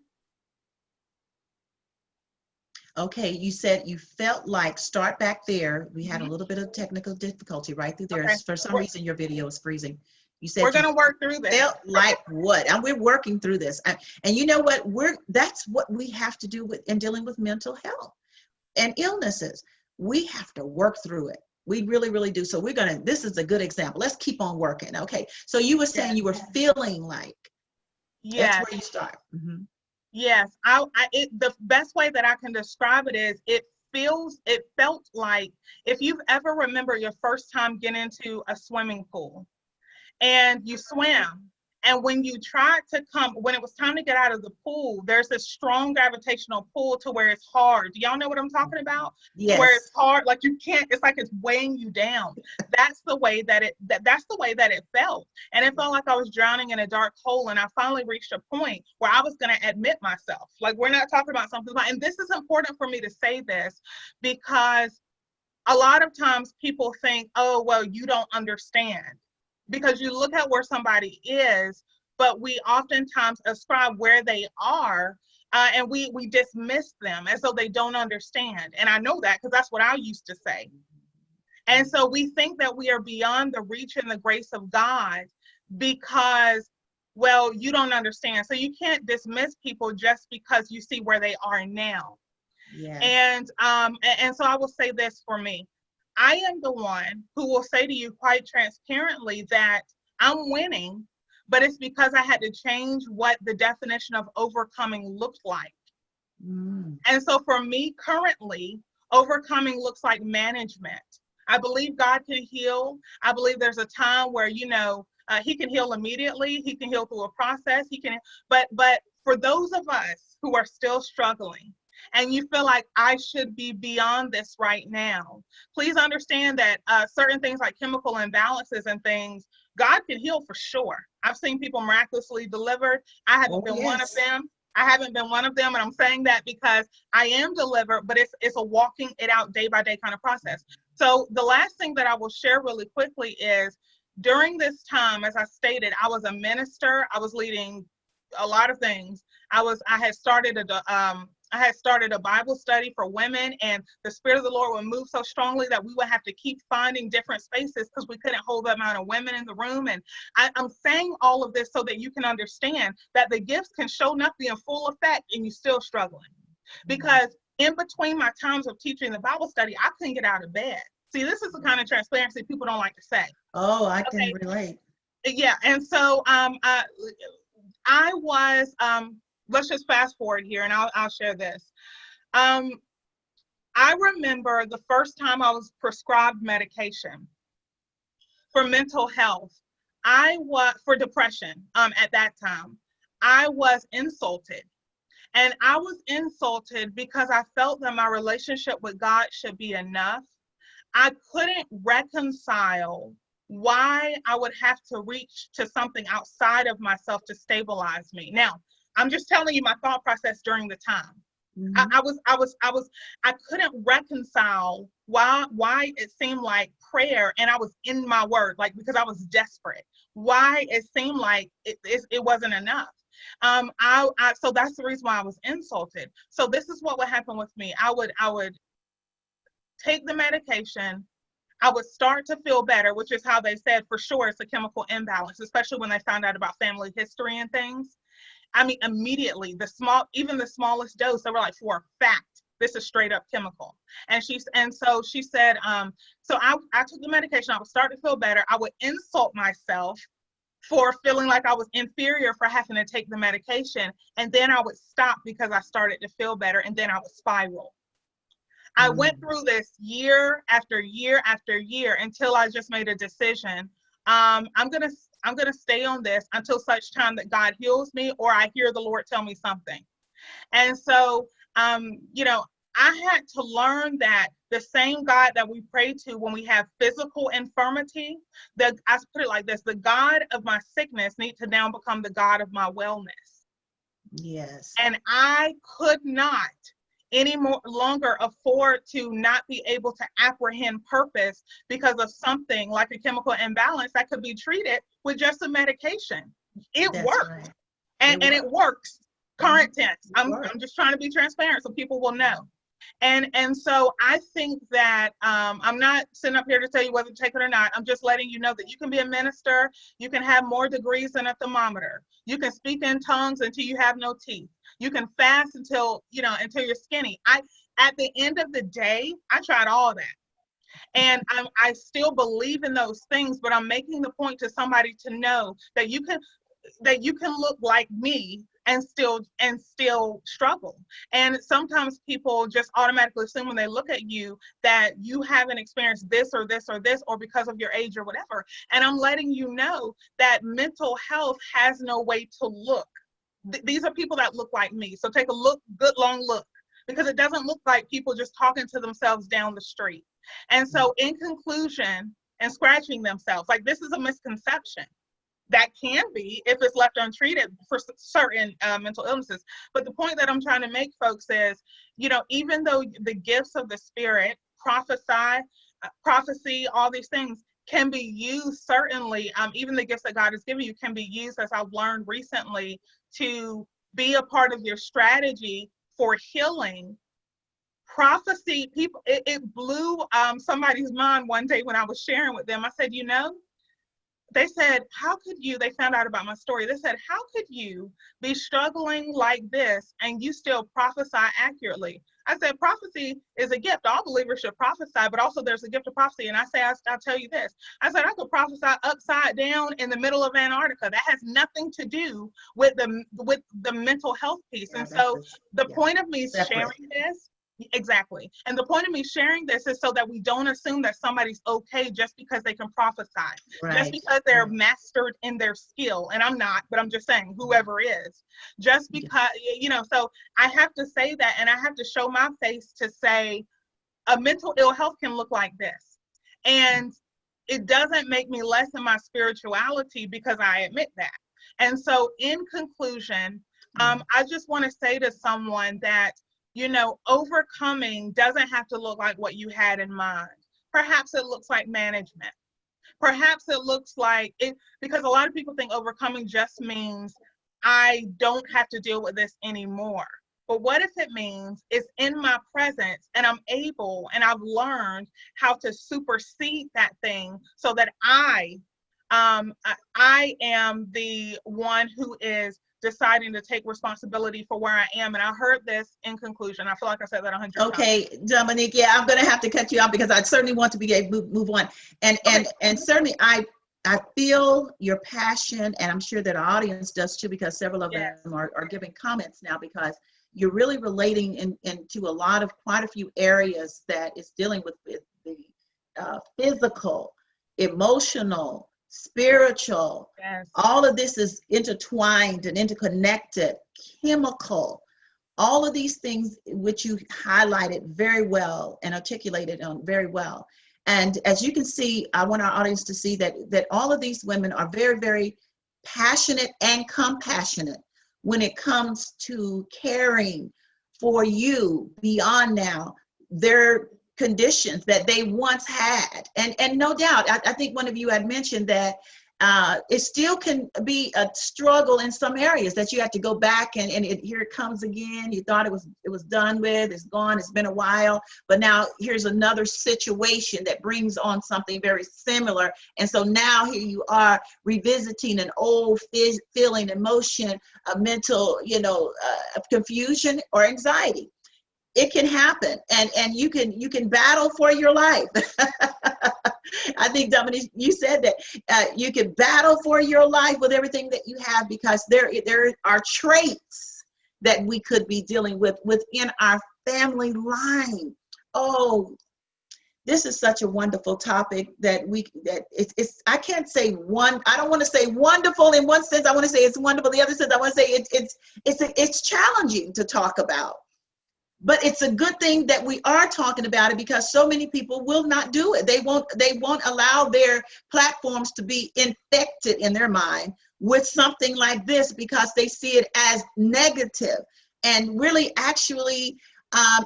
Okay, you said you felt like, start back there. We had a little bit of technical difficulty right through there. Okay. For some reason, your video is freezing. You said we're going to work through this. Felt like what? And we're working through this. And you know what? That's what we have to do in dealing with mental health and illnesses. We have to work through it. We really, really do. So this is a good example. Let's keep on working. Okay. So you were saying you were feeling like. Yes. That's where you start. Mm-hmm. Yes, the best way that I can describe it is it felt like, if you've ever remember your first time getting into a swimming pool and you swim, and when you tried to when it was time to get out of the pool, there's this strong gravitational pull to where it's hard. Do y'all know what I'm talking about? Yes. Where it's hard, like you can't, it's like it's weighing you down. That's the way that it felt. And it felt like I was drowning in a dark hole. And I finally reached a point where I was going to admit myself. Like, we're not talking about something, and this is important for me to say this, because a lot of times people think, oh, well, you don't understand. Because you look at where somebody is, but we oftentimes ascribe where they are, and we dismiss them as though they don't understand. And I know that because that's what I used to say. And so we think that we are beyond the reach and the grace of God because, well, you don't understand. So you can't dismiss people just because you see where they are now. Yeah. And so I will say this for me. I am the one who will say to you quite transparently that I'm winning, but it's because I had to change what the definition of overcoming looked like. Mm. And so for me currently, overcoming looks like management. I believe God can heal. I believe there's a time where, he can heal immediately. He can heal through a process. But for those of us who are still struggling, and you feel like I should be beyond this right now, please understand that certain things like chemical imbalances and things, God can heal for sure. I've seen people miraculously delivered. I haven't been one of them. I haven't been one of them, and I'm saying that because I am delivered, but it's a walking it out day by day kind of process. So the last thing that I will share really quickly is during this time, as I stated, I was a minister. I was leading a lot of things. I had started a Bible study for women, and the Spirit of the Lord would move so strongly that we would have to keep finding different spaces because we couldn't hold the amount of women in the room. And I'm saying all of this so that you can understand that the gifts can show up, be in full effect, and you're still struggling. Because in between my times of teaching the Bible study, I couldn't get out of bed. See, this is the kind of transparency people don't like to say. Oh, I can relate. Yeah, and so I was, let's just fast forward here, and I'll share this. I remember the first time I was prescribed medication for mental health. For depression at that time. I was insulted. And I was insulted because I felt that my relationship with God should be enough. I couldn't reconcile why I would have to reach to something outside of myself to stabilize me. Now, I'm just telling you my thought process during the time. Mm-hmm. I couldn't reconcile why it seemed like prayer, and I was in my word, like, because I was desperate. Why it seemed like it wasn't enough. So that's the reason why I was insulted. So this is what would happen with me. I would take the medication. I would start to feel better, which is how they said for sure it's a chemical imbalance, especially when they found out about family history and things. I mean, immediately, even the smallest dose, they were like, for a fact, this is straight up chemical. And so she said, so I took the medication. I would start to feel better. I would insult myself for feeling like I was inferior for having to take the medication. And then I would stop because I started to feel better, and then I would spiral. I went through this year after year after year until I just made a decision. I'm gonna stay on this until such time that God heals me or I hear the Lord tell me something. And so, I had to learn that the same God that we pray to when we have physical infirmity, I put it like this: the God of my sickness needs to now become the God of my wellness. Yes. And I could not any longer afford to not be able to apprehend purpose because of something like a chemical imbalance that could be treated with just a medication. It worked. Right. And it works. Current tense. I'm just trying to be transparent so people will know. And so I think that I'm not sitting up here to tell you whether to take it or not. I'm just letting you know that you can be a minister. You can have more degrees than a thermometer. You can speak in tongues until you have no teeth. You can fast until you're skinny. At the end of the day, I tried all that. And I still believe in those things, but I'm making the point to somebody to know that you can look like me and still struggle. And sometimes people just automatically assume when they look at you that you haven't experienced this or this or this, or because of your age or whatever. And I'm letting you know that mental health has no way to look. These are people that look like me. So take a good long look, because it doesn't look like people just talking to themselves down the street. And so in conclusion, and scratching themselves, like, this is a misconception that can be if it's left untreated for certain mental illnesses. But the point that I'm trying to make, folks, is, even though the gifts of the Spirit, prophecy, all these things can be used, certainly, even the gifts that God has given you can be used, as I've learned recently, to be a part of your strategy for healing. Prophecy, people, it blew somebody's mind one day when I was sharing with them. I said, they said, they found out about my story. They said, how could you be struggling like this and you still prophesy accurately? I said, prophecy is a gift. All believers should prophesy, but also there's a gift of prophecy. And I say, I'll tell you this. I said, I could prophesy upside down in the middle of Antarctica. That has nothing to do with the mental health piece. And so the point of me sharing this Exactly. And the point of me sharing this is so that we don't assume that somebody's okay just because they can prophesy, just because they're mastered in their skill. And I'm not, but I'm just saying, whoever is, just because, you know, so I have to say that, and I have to show my face to say a mental ill health can look like this. And it doesn't make me less in my spirituality because I admit that. And so in conclusion, I just want to say to someone that, you know, overcoming doesn't have to look like what you had in mind. Perhaps it looks like management. Perhaps it looks like it, because a lot of people think overcoming just means I don't have to deal with this anymore. But what if it means it's in my presence and I'm able and I've learned how to supersede that thing so that I am the one who is deciding to take responsibility for where I am. And I heard this in conclusion. I feel like I said that 100 times. Okay, Dominique, yeah, I'm going to have to cut you off because I certainly want to be able to move on. And certainly I feel your passion, and I'm sure that our audience does too, because several of them are giving comments now, because you're really relating into quite a few areas that is dealing with the physical, emotional, spiritual. All of this is intertwined and interconnected, chemical, all of these things which you highlighted very well and articulated on very well. And as you can see, I want our audience to see that all of these women are very, very passionate and compassionate when it comes to caring for you beyond now their conditions that they once had. And no doubt, I think one of you had mentioned that it still can be a struggle in some areas, that you have to go back and here it comes again. You thought it was done with, it's gone, it's been a while, but now here's another situation that brings on something very similar. And so now here you are revisiting an old feeling, emotion, a mental, confusion or anxiety. It can happen, and you can battle for your life. I think, Dominique, you said that you can battle for your life with everything that you have, because there are traits that we could be dealing with within our family line. Oh, this is such a wonderful topic that it's I can't say one. I don't want to say wonderful in one sense. I want to say it's wonderful. The other sense, I want to say it's challenging to talk about. But it's a good thing that we are talking about it, because so many people will not do it. They won't allow their platforms to be infected in their mind with something like this, because they see it as negative. And really, actually,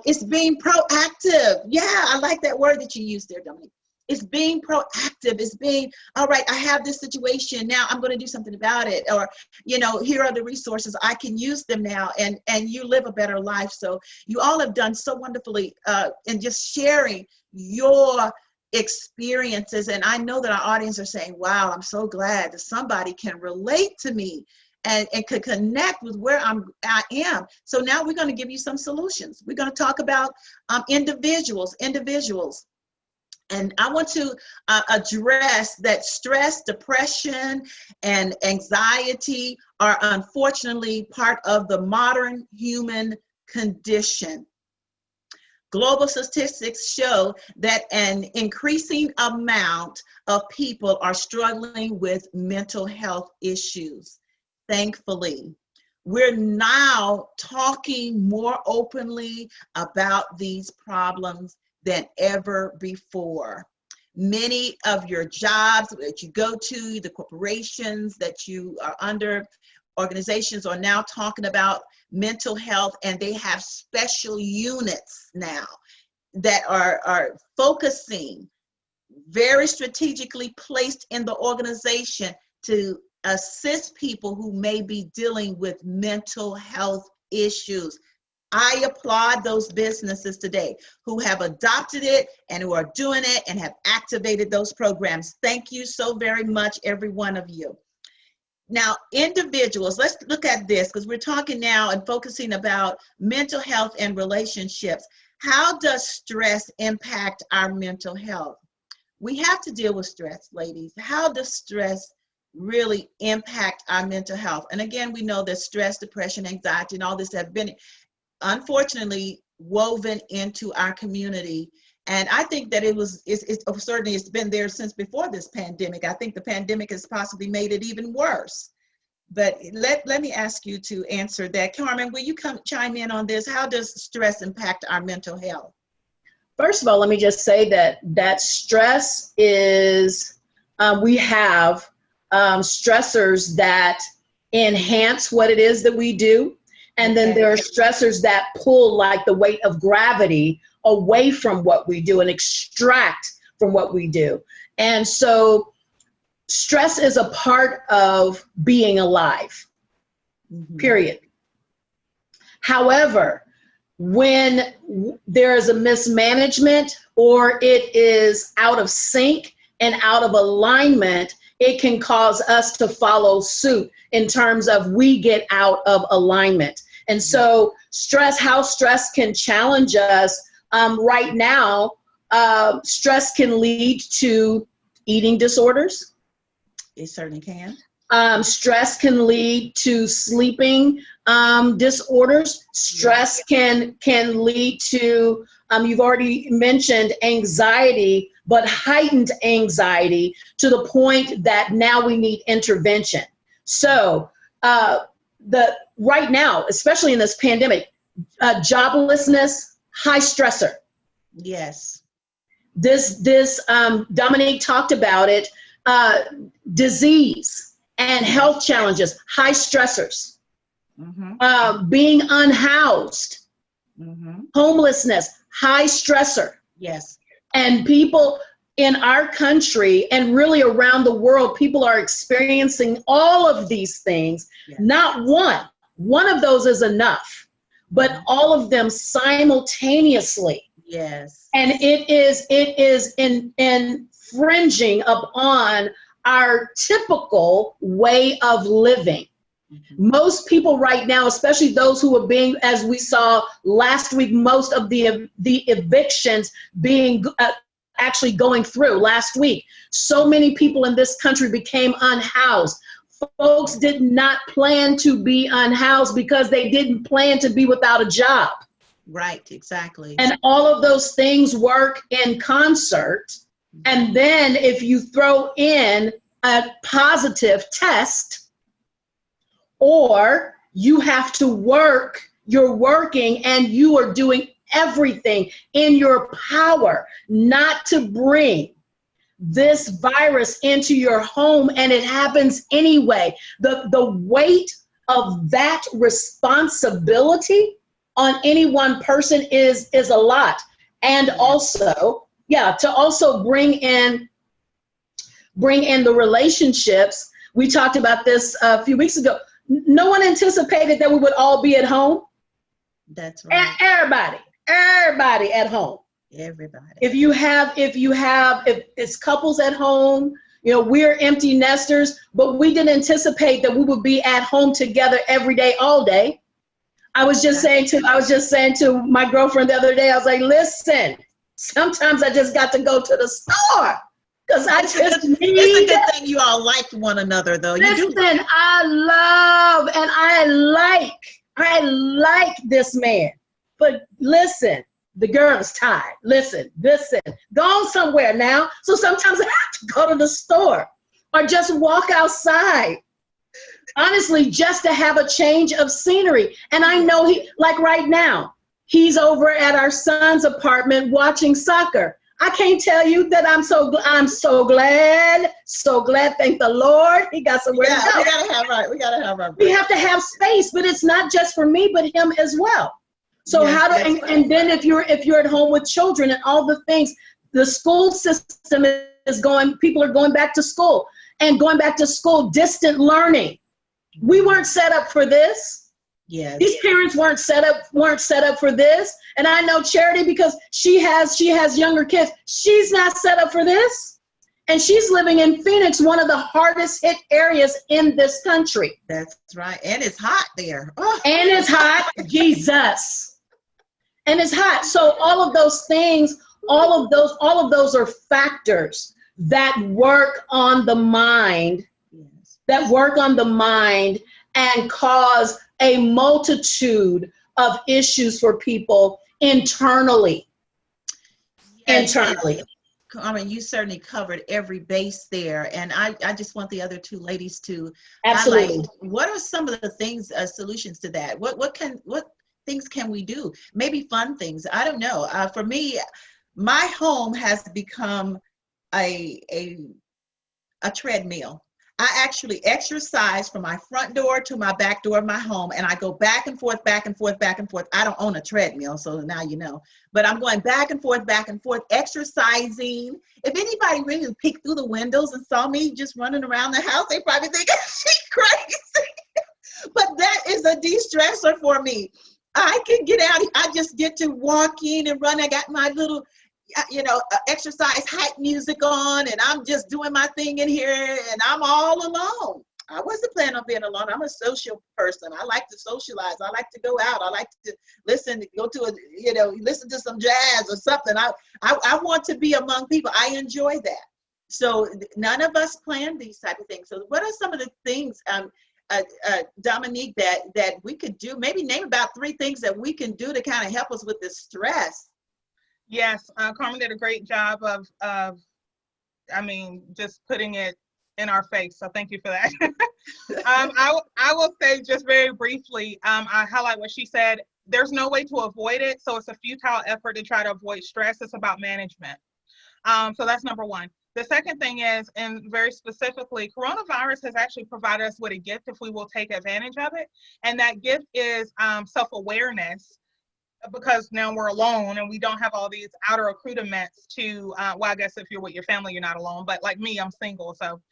it's being proactive. Yeah, I like that word that you used there, Dominique. It's being proactive. It's being, all right, I have this situation. Now I'm going to do something about it. Or, here are the resources. I can use them now, and you live a better life. So you all have done so wonderfully in just sharing your experiences. And I know that our audience are saying, wow, I'm so glad that somebody can relate to me and could connect with where I am. So now we're going to give you some solutions. We're going to talk about individuals. And I want to address that stress, depression, and anxiety are unfortunately part of the modern human condition. Global statistics show that an increasing amount of people are struggling with mental health issues. Thankfully, we're now talking more openly about these problems than ever before. Many of your jobs that you go to, the corporations that you are under, organizations are now talking about mental health, and they have special units now that are focusing, very strategically placed in the organization to assist people who may be dealing with mental health issues. I applaud those businesses today who have adopted it and who are doing it and have activated those programs. Thank you so very much, every one of you. Now, individuals, let's look at this, because we're talking now and focusing about mental health and relationships. How does stress impact our mental health? We have to deal with stress, ladies. How does stress really impact our mental health? And again, we know that stress, depression, anxiety, and all this have been, unfortunately, woven into our community. And I think that certainly it's been there since before this pandemic. I think the pandemic has possibly made it even worse. But let me ask you to answer that. Carmen, will you chime in on this? How does stress impact our mental health? First of all, let me just say that stress is, we have stressors that enhance what it is that we do. And then there are stressors that pull like the weight of gravity away from what we do and extract from what we do. And so stress is a part of being alive, period. However, when there is a mismanagement or it is out of sync and out of alignment, it can cause us to follow suit in terms of we get out of alignment. And so how stress can challenge us right now, stress can lead to eating disorders. It certainly can. Stress can lead to sleeping disorders. Stress can lead to, you've already mentioned anxiety, but heightened anxiety to the point that now we need intervention. So right now, especially in this pandemic, joblessness, high stressor. Yes. This Dominique talked about it, disease and health challenges, high stressors, being unhoused, homelessness, high stressor. Yes. And people in our country and really around the world, people are experiencing all of these things. Yes. Not one of those is enough, but all of them simultaneously. Yes. And it is infringing upon our typical way of living. Most people right now, especially those who are being, as we saw last week, most of the evictions being actually going through last week. So many people in this country became unhoused. Folks did not plan to be unhoused because they didn't plan to be without a job. Right, exactly. And all of those things work in concert. And then if you throw in a positive test, or you have to work, you're working and you are doing everything in your power not to bring this virus into your home, and it happens anyway. The weight of that responsibility on any one person is a lot. And also, to also bring in the relationships. We talked about this a few weeks ago. No one anticipated that we would all be at home. That's right. Everybody at home. Everybody. If it's couples at home, we're empty nesters, but we didn't anticipate that we would be at home together every day, all day. I was just saying to my girlfriend the other day, I was like, listen, sometimes I just got to go to the store because I just need. It's a good thing you all like one another, though. Listen, I love and I like this man, but listen, the girl is tired. Listen, go on somewhere now. So sometimes I have to go to the store or just walk outside. Honestly, just to have a change of scenery. And I know like right now, he's over at our son's apartment watching soccer. I can't tell you that I'm so glad. Thank the Lord. He got somewhere to go. We have to have space, but it's not just for me, but him as well. So and then if you're at home with children and all the things, the school system is people are going back to school and going back to school, distant learning. We weren't set up for this. Yes. These parents weren't set up for this. And I know Charity, because she has younger kids. She's not set up for this. And she's living in Phoenix, one of the hardest hit areas in this country. That's right. And it's hot there. Oh. And it's hot. Jesus. And it's hot. So all of those things, all of those are factors that work on the mind. That work on the mind and cause a multitude of issues for people internally. Yes, Internally. Carmen, you certainly covered every base there. And I just want the other two ladies to Absolutely. highlight, what are some of the things, solutions to that? What things can we do? Maybe fun things. I don't know. For me, my home has become a treadmill. I actually exercise from my front door to my back door of my home, and I go back and forth, back and forth, back and forth. I don't own a treadmill, so now you know. But I'm going back and forth, exercising. If anybody really peeked through the windows and saw me just running around the house, they probably think she's crazy. But that is a de-stressor for me. I can get out. I just get to walking and run. I got my little exercise hype music on, and I'm just doing my thing in here, and I'm all alone. I wasn't planning on being alone. I'm a social person. I like to socialize. I like to go out. I like to listen to some jazz or something. I want to be among people. I enjoy that. So none of us plan these type of things. So what are some of the things, Dominique, that we could do? Maybe name about 3 things that we can do to kind of help us with this stress. Yes, Carmen did a great job of just putting it in our face. So thank you for that. I will say just very briefly, I highlight what she said. There's no way to avoid it. So it's a futile effort to try to avoid stress. It's about management. So that's number 1. The second thing is, and very specifically, coronavirus has actually provided us with a gift if we will take advantage of it. And that gift is self-awareness. Because now we're alone and we don't have all these outer accoutrements to, well, I guess if you're with your family, you're not alone, but like me, I'm single. So,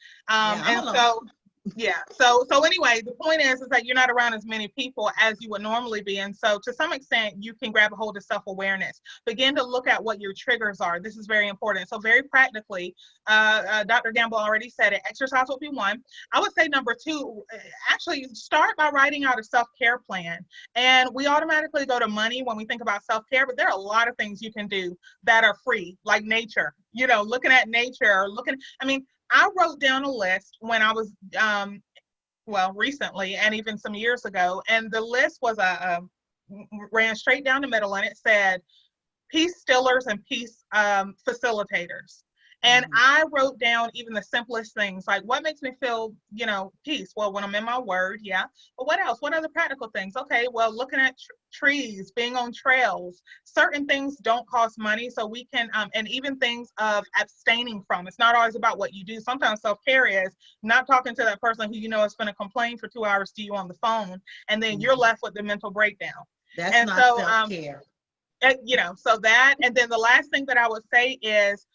so anyway, the point is that you're not around as many people as you would normally be. And so to some extent, you can grab a hold of self-awareness, begin to look at what your triggers are. This is very important. So very practically, Dr. Gamble already said it, exercise would be 1. I would say number 2, actually start by writing out a self-care plan. And we automatically go to money when we think about self-care, but there are a lot of things you can do that are free, like nature, looking at nature, I wrote down a list when I was, recently and even some years ago, and the list was ran straight down the middle, and it said peace stillers and peace facilitators. And I wrote down even the simplest things, like what makes me feel, peace? Well, when I'm in my word, yeah. But what else? What other practical things? Okay, well, looking at trees, being on trails, certain things don't cost money. So we can, and even things of abstaining from. It's not always about what you do. Sometimes self-care is not talking to that person who is going to complain for 2 hours to you on the phone, and then you're left with the mental breakdown. That's not self-care. So that, and then the last thing that I would say is,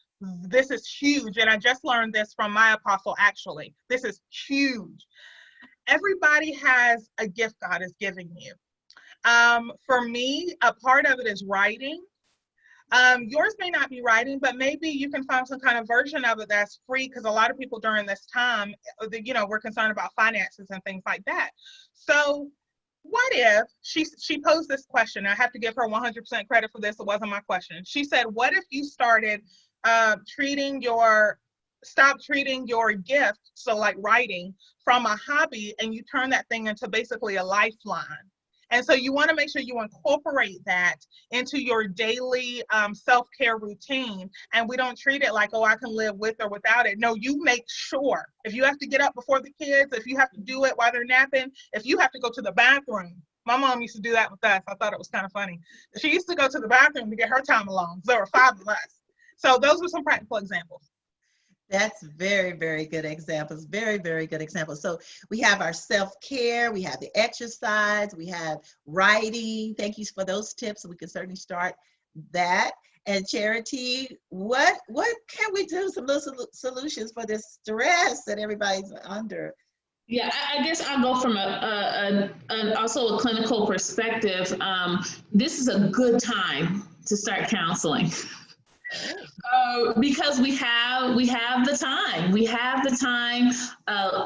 this is huge, and I just learned this from my apostle, actually. This is huge. Everybody has a gift God is giving you. For me, a part of it is writing. Yours may not be writing, but maybe you can find some kind of version of it that's free, because a lot of people during this time, we're concerned about finances and things like that. So what if she posed this question? I have to give her 100% credit for this. It wasn't my question. She said, what if you started stop treating your gift, so like writing, from a hobby, and you turn that thing into basically a lifeline? And so you want to make sure you incorporate that into your daily self-care routine. And we don't treat it like, oh, I can live with or without it. No, you make sure. If you have to get up before the kids, if you have to do it while they're napping, if you have to go to the bathroom. My mom used to do that with us. I thought it was kind of funny. She used to go to the bathroom to get her time alone. There were 5 of us. So those are some practical examples. That's very, very good examples. Very, very good examples. So we have our self-care, we have the exercise, we have writing. Thank you for those tips. We can certainly start that. And Charity, what can we do? Some little solutions for this stress that everybody's under. Yeah, I guess I'll go from also a clinical perspective. This is a good time to start counseling. Because we have the time. We have the time.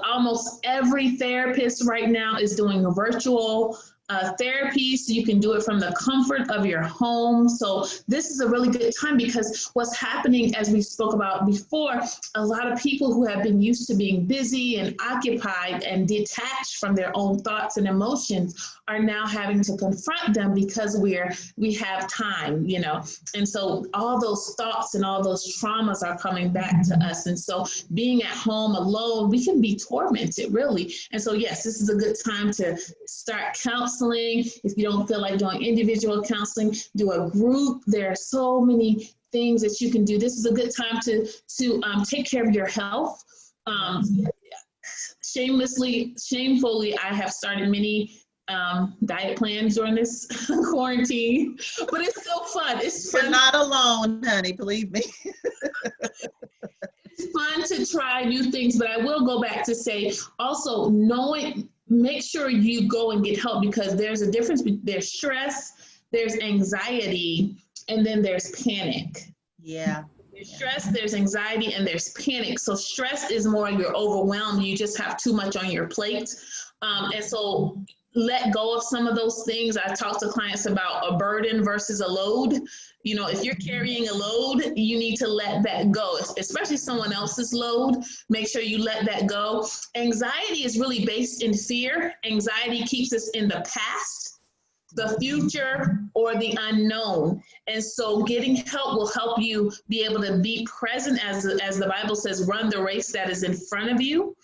Almost every therapist right now is doing virtual therapy, so you can do it from the comfort of your home. So this is a really good time, because what's happening, as we spoke about before, a lot of people who have been used to being busy and occupied and detached from their own thoughts and emotions are now having to confront them because we have time, you know. And so all those thoughts and all those traumas are coming back to us. And so being at home alone, we can be tormented, really. And so yes, this is a good time to start counseling. If you don't feel like doing individual counseling, do a group. There are so many things that you can do. This is a good time to take care of your health. Shamefully, I have started many diet plans during this quarantine, but it's so fun. It's fun. You're not alone, honey, believe me. It's fun to try new things, but I will go back to say also make sure you go and get help, because there's a difference. There's stress, there's anxiety, and then there's panic. Yeah. There's stress, there's anxiety, and there's panic. So stress is more you're overwhelmed. You just have too much on your plate. And so let go of some of those things. I talk to clients about a burden versus a load. You know, if you're carrying a load, you need to let that go, especially someone else's load. Make sure you let that go. Anxiety is really based in fear. Anxiety keeps us in the past, the future, or the unknown. And so getting help will help you be able to be present, as the Bible says, run the race that is in front of you.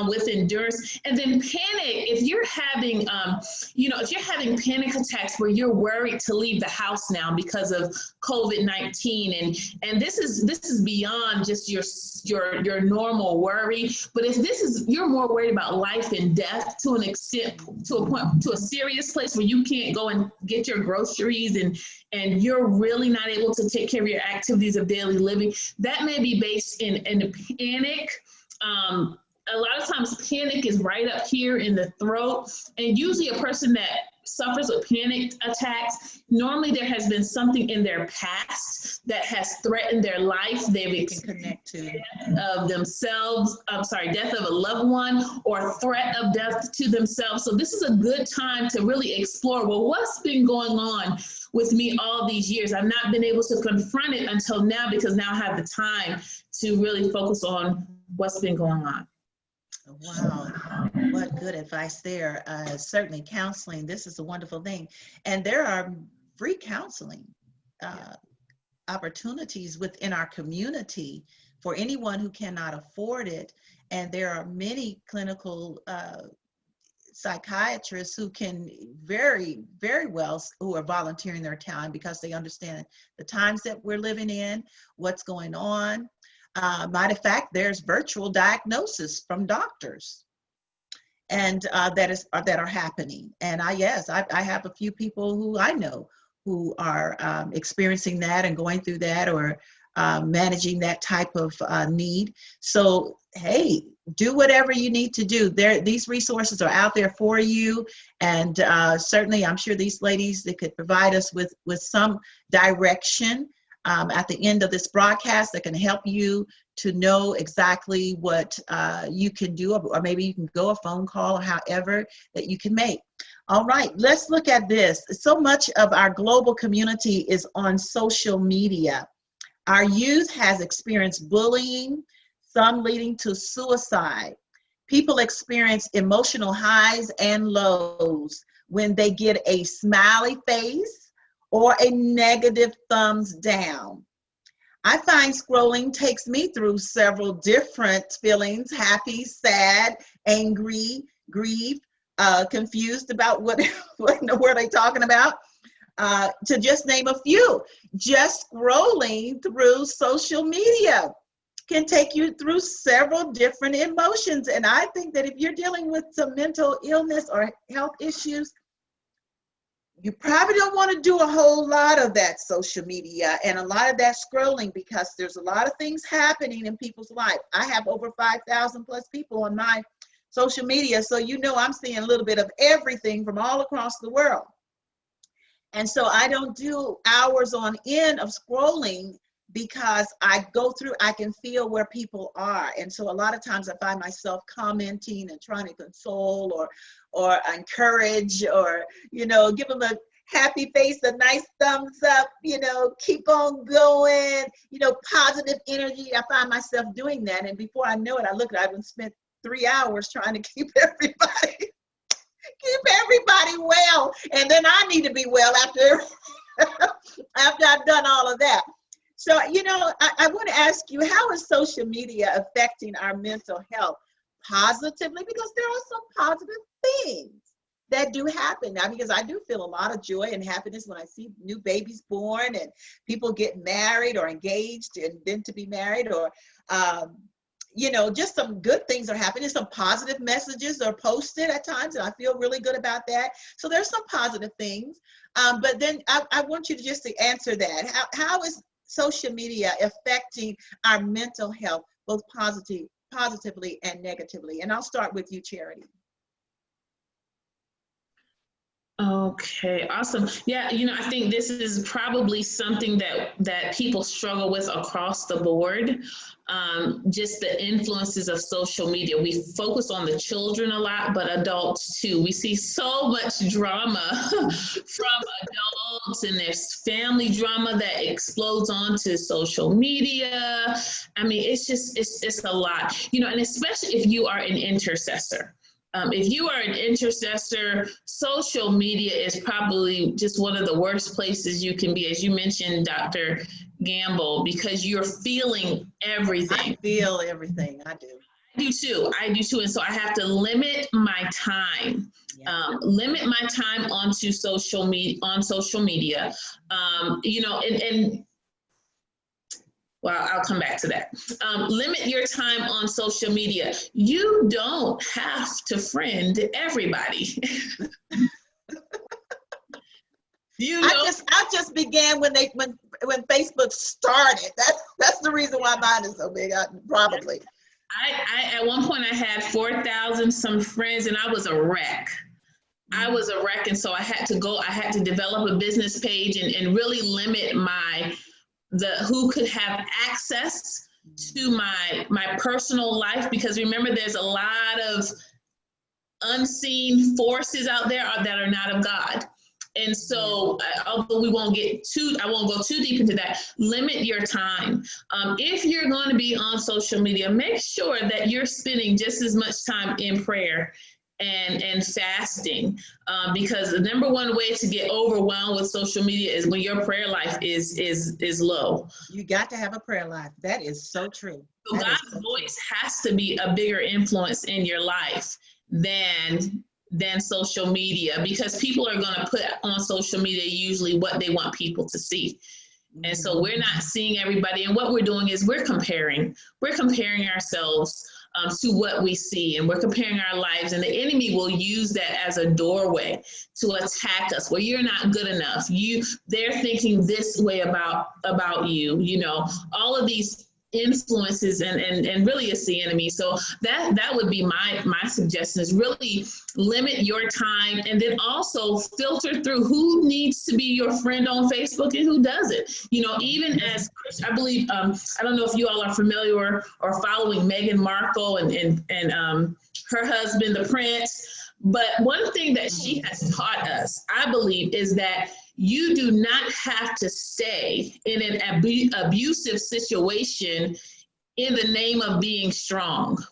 With endurance. And then panic, if you're having, if you're having panic attacks where you're worried to leave the house now because of COVID-19, and this is beyond just your normal worry, but if you're more worried about life and death to an extent, to a point, to a serious place where you can't go and get your groceries, and you're really not able to take care of your activities of daily living, that may be based in panic. A lot of times panic is right up here in the throat, and usually a person that suffers with panic attacks, normally there has been something in their past that has threatened their life. They've experienced death of themselves, death of a loved one, or threat of death to themselves. So this is a good time to really explore, well, what's been going on with me all these years? I've not been able to confront it until now, because now I have the time to really focus on what's been going on. Wow, what good advice there. Certainly counseling, this is a wonderful thing. And there are free counseling opportunities within our community for anyone who cannot afford it. And there are many clinical psychiatrists who can very, very well, who are volunteering their time because they understand the times that we're living in, what's going on. Matter of fact, there's virtual diagnosis from doctors, and that are happening. And I have a few people who I know who are experiencing that and going through that, or managing that type of need. So hey, do whatever you need to do. These resources are out there for you, and certainly I'm sure these ladies, they could provide us with some direction at the end of this broadcast that can help you to know exactly what you can do, or maybe you can go a phone call, or however that you can make. All right, let's look at this. So much of our global community is on social media. Our youth has experienced bullying, some leading to suicide. People experience emotional highs and lows when they get a smiley face or a negative thumbs down. I find scrolling takes me through several different feelings: happy, sad, angry, grief, confused about what in the world are they talking about, to just name a few. Just scrolling through social media can take you through several different emotions. And I think that if you're dealing with some mental illness or health issues, you probably don't want to do a whole lot of that social media and a lot of that scrolling, because there's a lot of things happening in people's life. I have over 5,000 plus people on my social media, so you know I'm seeing a little bit of everything from all across the world. And so I don't do hours on end of scrolling, because I can feel where people are. And so a lot of times I find myself commenting and trying to console or encourage, or, you know, give them a happy face, a nice thumbs up, you know, keep on going, you know, positive energy. I find myself doing that. And before I know it, I look at it, I've spent 3 hours trying to keep everybody well. And then I need to be well after I've done all of that. So, you know, I want to ask you, how is social media affecting our mental health positively? Because there are some positive things that do happen now, because I do feel a lot of joy and happiness when I see new babies born and people get married or engaged and then to be married, or, you know, just some good things are happening. Some positive messages are posted at times, and I feel really good about that. So there's some positive things. But then I want you to just to answer that. How is social media affecting our mental health, both positively and negatively? And I'll start with you, Charity. Okay, awesome. Yeah, you know, I think this is probably something that people struggle with across the board. Just the influences of social media. We focus on the children a lot, but adults too. We see so much drama from adults, and there's family drama that explodes onto social media. I mean, it's a lot, you know, and especially if you are an intercessor. If you are an intercessor, social media is probably just one of the worst places you can be, as you mentioned, Dr. Gamble, because you're feeling everything. I feel everything. I do. I do too. And so I have to limit my time. Limit my time onto social media. You know, and well, I'll come back to that. Limit your time on social media. You don't have to friend everybody. I just began when Facebook started. That's the reason why mine is so big. Probably. I at one point I had 4,000 some friends, and I was a wreck. And so I had to develop a business page and really limit who could have access to my personal life, because remember, there's a lot of unseen forces out there that are not of God. And so, although I won't go too deep into that, limit your time. If you're going to be on social media, make sure that you're spending just as much time in prayer and fasting, because the number one way to get overwhelmed with social media is when your prayer life is low. You got to have a prayer life. That is so true. So God's voice has to be a bigger influence in your life than social media, because people are going to put on social media usually what they want people to see. And so we're not seeing everybody, and what we're doing is we're comparing ourselves to what we see, and we're comparing our lives, and the enemy will use that as a doorway to attack us, where you're not good enough. They're thinking this way about you, you know, all of these influences, and really it's the enemy. So that would be my suggestion, is really limit your time, and then also filter through who needs to be your friend on Facebook and who doesn't. You know, even as I believe, I don't know if you all are familiar or following Meghan Markle and her husband, the Prince, but one thing that she has taught us, I believe, is that you do not have to stay in an abusive situation in the name of being strong.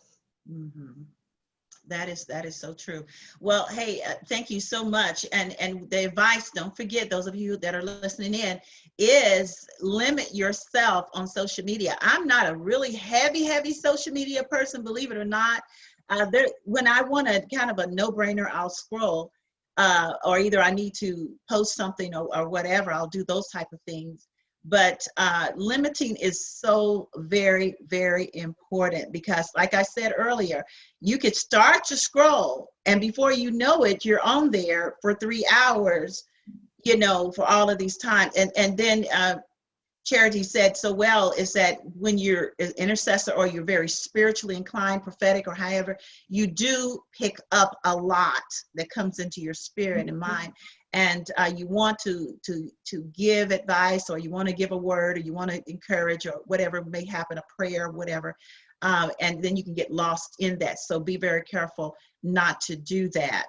Mm-hmm. That is so true. Well, hey, thank you so much. And the advice, don't forget, those of you that are listening in, is limit yourself on social media. I'm not a really heavy social media person, believe it or not. When I want a kind of a no-brainer, I'll scroll. Or either I need to post something or whatever, I'll do those type of things. But limiting is so very, very important, because like I said earlier, you could start to scroll, and before you know it, you're on there for 3 hours, you know, for all of these times. And then Charity said so well, is that when you're an intercessor or you're very spiritually inclined, prophetic, or however, you do pick up a lot that comes into your spirit and mind. and you want to give advice, or you want to give a word, or you want to encourage, or whatever may happen, a prayer, whatever, and then you can get lost in that. So be very careful not to do that.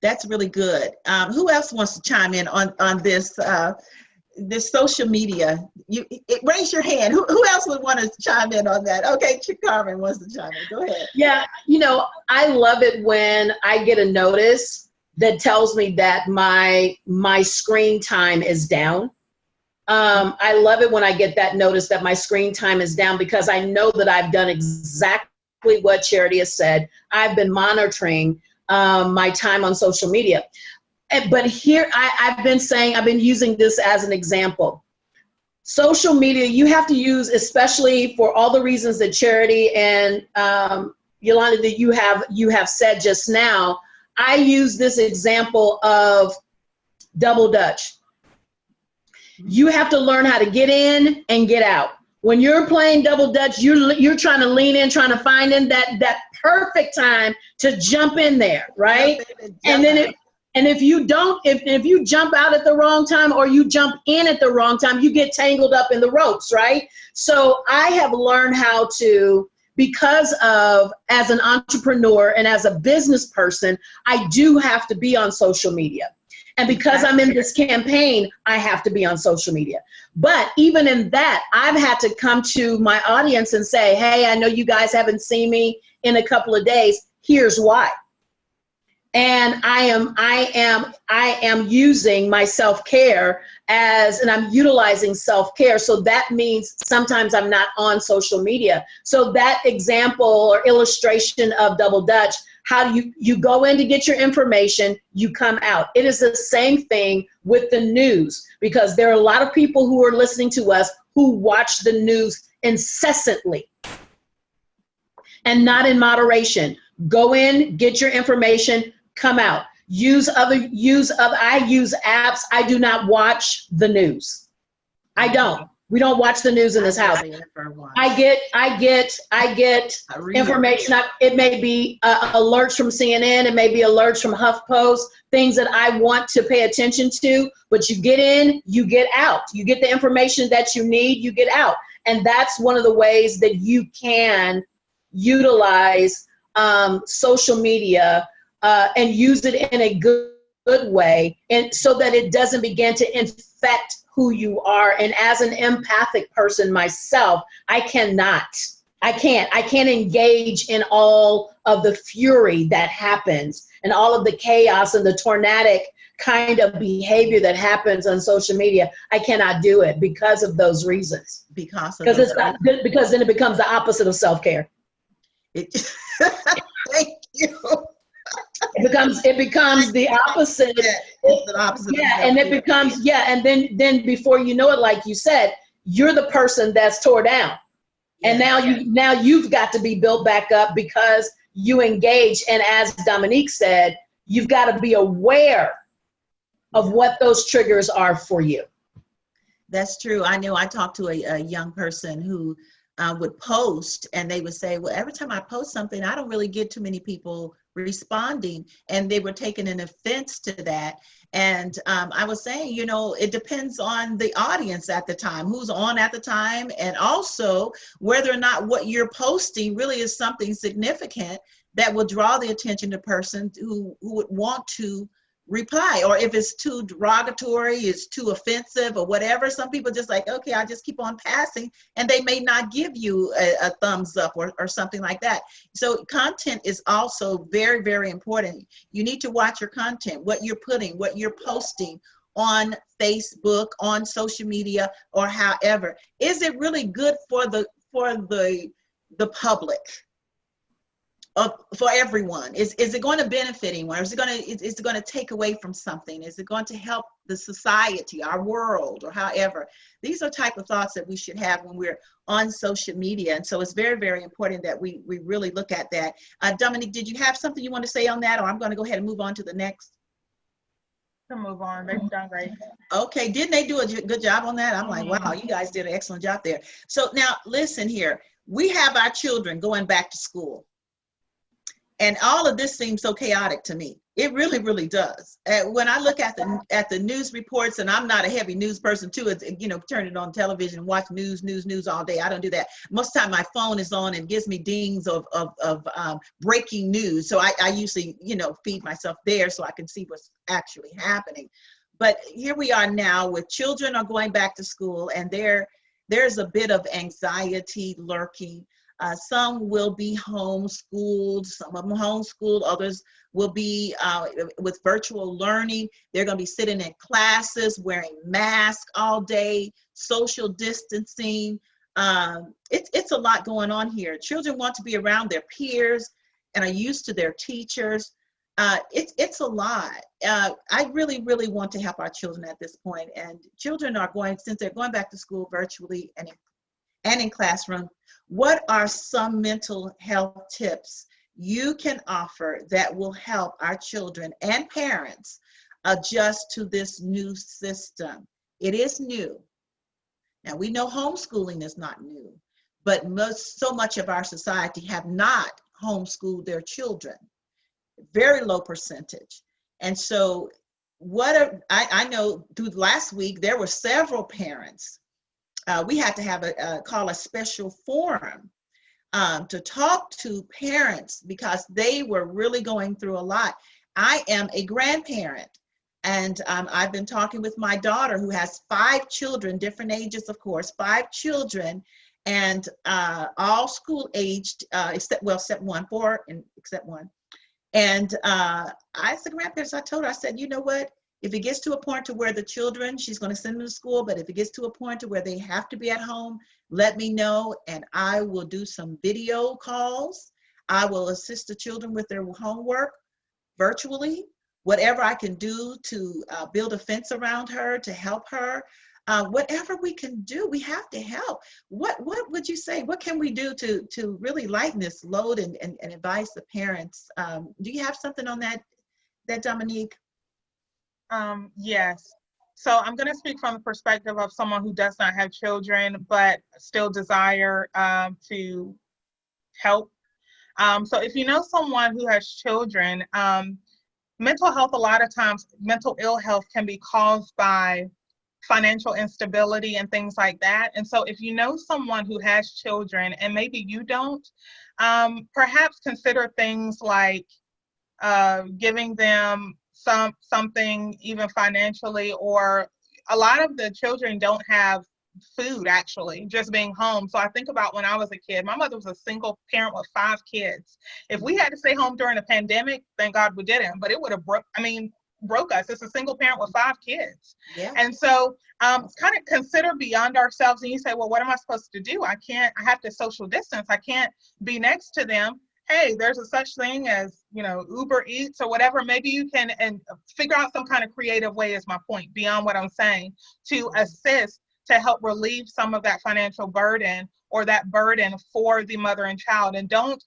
That's really good. Who else wants to chime in on this this social media? Raise your hand. Who else would want to chime in on that? Okay, Carmen wants to chime in. Go ahead. Yeah, I love it when I get a notice that tells me that my screen time is down. I love it when I get that notice that my screen time is down, because I know that I've done exactly what Charity has said. I've been monitoring my time on social media. But here, I've been using this as an example. Social media, you have to use, especially for all the reasons that Charity and Yolanda, that you have said just now. I use this example of double dutch. You have to learn how to get in and get out. When you're playing double dutch, you're trying to lean in, trying to find in that perfect time to jump in there, right? And then if you don't, if you jump out at the wrong time, or you jump in at the wrong time, you get tangled up in the ropes, right? So I have learned how to, because of, as an entrepreneur and as a business person, I do have to be on social media. And because I'm in this campaign, I have to be on social media. But even in that, I've had to come to my audience and say, hey, I know you guys haven't seen me in a couple of days. Here's why. And I am using my self-care and I'm utilizing self-care. So that means sometimes I'm not on social media. So that example or illustration of double dutch, how you go in to get your information, you come out. It is the same thing with the news, because there are a lot of people who are listening to us who watch the news incessantly and not in moderation. Go in, get your information, come out. I use apps. I do not watch the news. I don't. We don't watch the news in this house. I get information. It may be alerts from CNN. It may be alerts from HuffPost, things that I want to pay attention to. But you get in, you get out. You get the information that you need, you get out. And that's one of the ways that you can utilize social media and use it in a good way, and so that it doesn't begin to infect who you are. And as an empathic person myself, I can't engage in all of the fury that happens and all of the chaos and the tornadic kind of behavior that happens on social media. I cannot do it because of those reasons. Because then it becomes the opposite of self-care. Thank you. It becomes the opposite. Yeah, it's the opposite. Yeah, and it becomes, and then before you know it, like you said, you're the person that's tore down. Yeah. And now you've got to be built back up because you engage. And as Dominique said, you've got to be aware of what those triggers are for you. That's true. I know I talked to a young person who would post, and they would say, well, every time I post something, I don't really get too many people responding, and they were taking an offense to that. And I was saying, it depends on the audience at the time, who's on at the time, and also whether or not what you're posting really is something significant that will draw the attention to person who would want to reply, or if it's too derogatory, it's too offensive or whatever. Some people just like, okay, I'll just keep on passing, and they may not give you a thumbs up or something like that. So content is also very, very important. You need to watch your content, what you're putting, what you're posting on Facebook, on social media, or however. Is it really good for the public? For everyone? Is it going to benefit anyone? Or is it going to take away from something? Is it going to help the society, our world, or however? These are type of thoughts that we should have when we're on social media. And so it's very, very important that we really look at that. Dominique, did you have something you want to say on that, or I'm going to go ahead and move on to the next? Move on. They've done great. Okay, didn't they do a good job on that? I'm like, wow, you guys did an excellent job there. So now listen here, we have our children going back to school. And all of this seems so chaotic to me. It really, really does. When I look at the news reports, and I'm not a heavy news person too, it's, you know, turn it on television, watch news all day. I don't do that. Most of the time my phone is on and gives me dings of breaking news. So I usually, you know, feed myself there so I can see what's actually happening. But here we are now with children are going back to school, and there's a bit of anxiety lurking. Some will be homeschooled, some of them homeschooled, others will be with virtual learning. They're going to be sitting in classes, wearing masks all day, social distancing. It's a lot going on here. Children want to be around their peers and are used to their teachers. It's a lot. I really, really want to help our children at this point. And children are going, since they're going back to school virtually and in classroom, what are some mental health tips you can offer that will help our children and parents adjust to this new system? It is new. Now, we know homeschooling is not new, but so much of our society have not homeschooled their children. Very low percentage. And so I know through last week, there were several parents. We had to have call a special forum to talk to parents because they were really going through a lot. I am a grandparent, and I've been talking with my daughter who has 5 children, different ages, of course, 5 children, and all school aged, except one, 4, except one. And I said, grandparents, I told her, I said, you know what? If it gets to a point to where the children, she's going to send them to school, but if it gets to a point to where they have to be at home, let me know, and I will do some video calls. I will assist the children with their homework virtually, whatever I can do to build a fence around her, to help her. Whatever we can do, we have to help. What would you say? What can we do to really lighten this load and advise the parents? Do you have something on that Dominique? Yes. So I'm going to speak from the perspective of someone who does not have children, but still desire to help. So if you know someone who has children, mental health, a lot of times, mental ill health can be caused by financial instability and things like that. And so if you know someone who has children and maybe you don't, perhaps consider things like giving them something even financially, or a lot of the children don't have food actually, just being home. So I think about when I was a kid, my mother was a single parent with 5 kids. If we had to stay home during a pandemic, thank God we didn't, but it would have broke us. It's a single parent with 5 kids. Yeah. And so kind of consider beyond ourselves, and you say, well, what am I supposed to do? I have to social distance. I can't be next to them. Hey, there's a such thing as, you know, Uber Eats or whatever. Maybe you can and figure out some kind of creative way, is my point, beyond what I'm saying, to assist, to help relieve some of that financial burden or that burden for the mother and child. And don't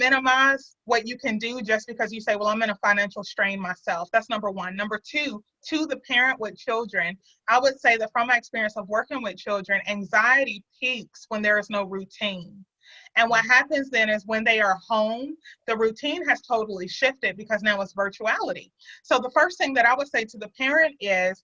minimize what you can do just because you say, well, I'm in a financial strain myself. That's number one. Number two, to the parent with children, I would say that from my experience of working with children, anxiety peaks when there is no routine. And what happens then is when they are home, the routine has totally shifted because now it's virtuality. So the first thing that I would say to the parent is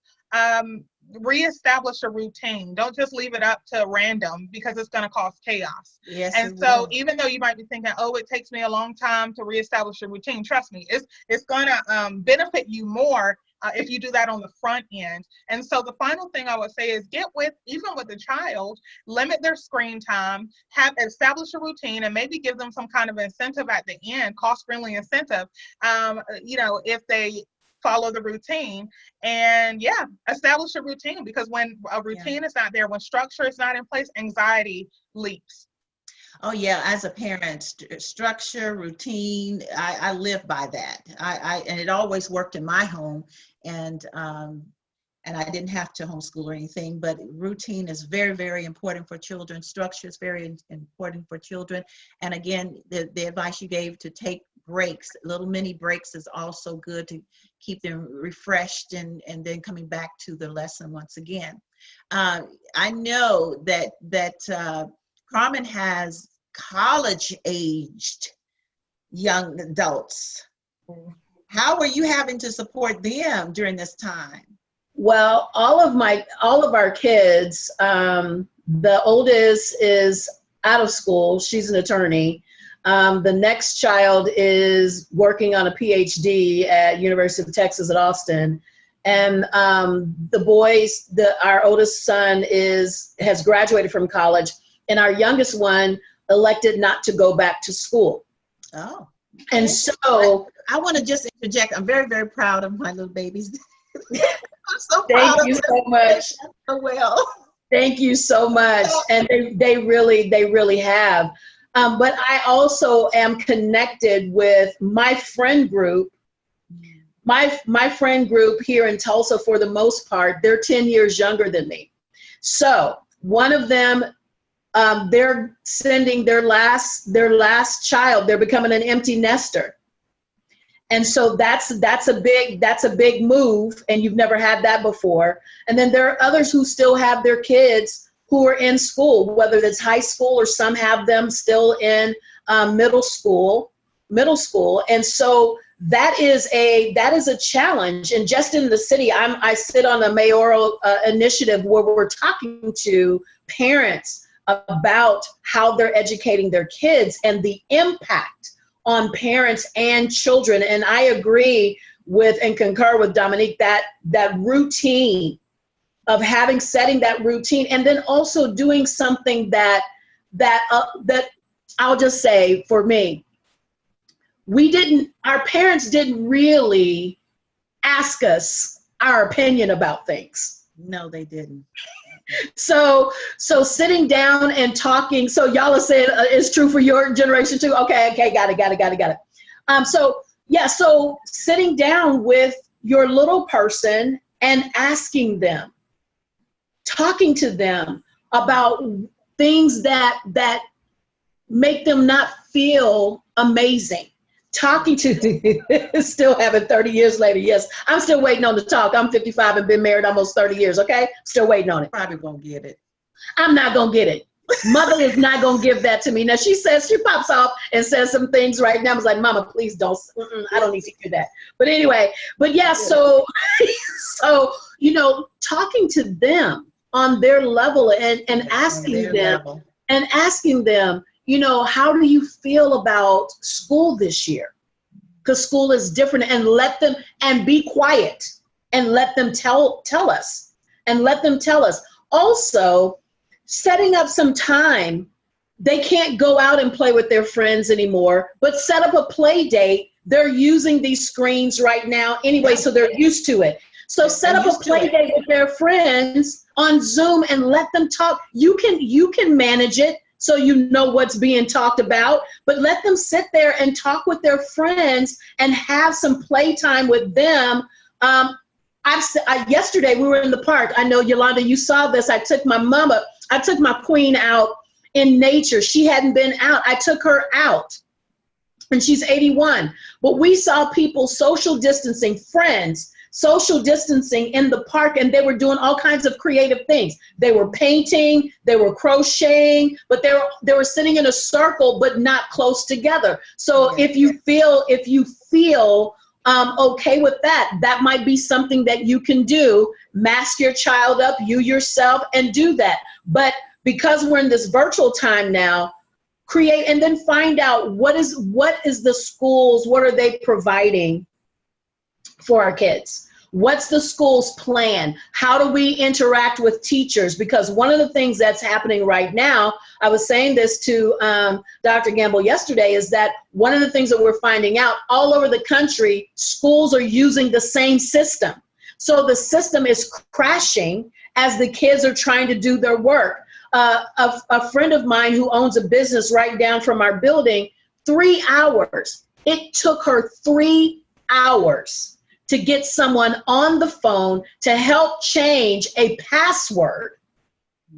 reestablish a routine. Don't just leave it up to random because it's going to cause chaos. Yes. And so even though you might be thinking, oh, it takes me a long time to reestablish a routine, trust me, it's going to benefit you more if you do that on the front end. And so the final thing I would say is even with the child, limit their screen time, establish a routine, and maybe give them some kind of incentive at the end, cost-friendly incentive, if they follow the routine. And establish a routine, because when a routine is not there, when structure is not in place, anxiety leaps. Oh yeah, as a parent, structure, routine, I live by that. And it always worked in my home, and I didn't have to homeschool or anything, but routine is very, very important for children. Structure is very important for children. And again, the advice you gave to take breaks, little mini breaks, is also good to keep them refreshed and then coming back to the lesson once again. I know that Carmen has college-aged young adults. How are you having to support them during this time? Well, all of our kids, the oldest is out of school. She's an attorney. The next child is working on a PhD at University of Texas at Austin. And the boys, our oldest son has graduated from college, and our youngest one elected not to go back to school. Oh. And so I want to just interject. I'm very, very proud of my little babies. I'm so proud thank of you them. so much. So well. Thank you so much. And they really have. But I also am connected with my friend group. My friend group here in Tulsa, for the most part, they're 10 years younger than me. So one of them, they're sending their last child. They're becoming an empty nester. And so that's a big move, and you've never had that before. And then there are others who still have their kids who are in school, whether it's high school or some have them still in middle school. And so that is a challenge. And just in the city, I sit on a mayoral initiative where we're talking to parents about how they're educating their kids and the impact on parents and children. And I agree with and concur with Dominique that routine of setting that routine, and then also doing something that I'll just say, for me, our parents didn't really ask us our opinion about things. No, they didn't. So sitting down and talking. So y'all are saying it's true for your generation too. Okay, got it. So sitting down with your little person and asking them, talking to them about things that make them not feel amazing. Talking to still having 30 years later. Yes, I'm still waiting on the talk. I'm 55 and been married almost 30 years. Okay, still waiting on it. Probably won't get it. I'm not gonna get it. Mother is not gonna give that to me. Now she pops off and says some things right now. I was like, Mama, please don't. I don't need to hear that. But anyway, yeah. So talking to them on their level and asking them. How do you feel about school this year? Because school is different, and let them, and be quiet and let them tell us. Also, setting up some time. They can't go out and play with their friends anymore, but set up a play date. They're using these screens right now anyway, so they're used to it. So set up a play date with their friends on Zoom and let them talk. You can manage it, so you know what's being talked about, but let them sit there and talk with their friends and have some playtime with them. Yesterday we were in the park. I know, Yolanda, you saw this. I took my queen out in nature. She hadn't been out. I took her out, and she's 81. But we saw people social distancing, friends, social distancing in the park, and they were doing all kinds of creative things. They were painting, they were crocheting, but they were sitting in a circle but not close together. So if you feel okay with that might be something that you can do. Mask your child up, you yourself, and do that. But because we're in this virtual time now, create and then find out what is the schools, what are they providing for our kids? What's the school's plan? How do we interact with teachers? Because one of the things that's happening right now, I was saying this to Dr. Gamble yesterday, is that one of the things that we're finding out all over the country, schools are using the same system. So the system is crashing as the kids are trying to do their work. A friend of mine who owns a business right down from our building, 3 hours. It took her 3 hours to get someone on the phone to help change a password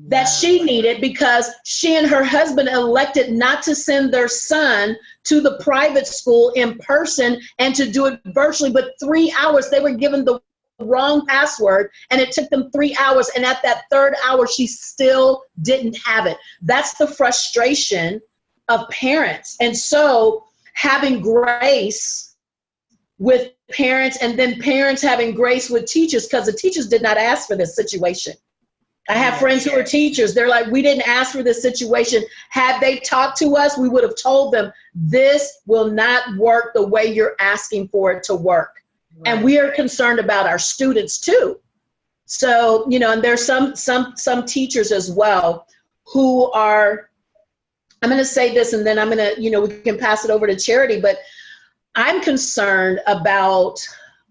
that she needed, because she and her husband elected not to send their son to the private school in person and to do it virtually. But 3 hours, they were given the wrong password, and it took them 3 hours. And at that third hour, she still didn't have it. That's the frustration of parents. And so having grace with parents, and then parents having grace with teachers, because the teachers did not ask for this situation. I have friends who are teachers. They're like, we didn't ask for this situation. Had they talked to us, we would have told them, this will not work the way you're asking for it to work. Right. And we are concerned about our students too. So, you know, and there's some teachers as well who are, I'm going to say this and then I'm going to, you know, we can pass it over to Charity, but I'm concerned about,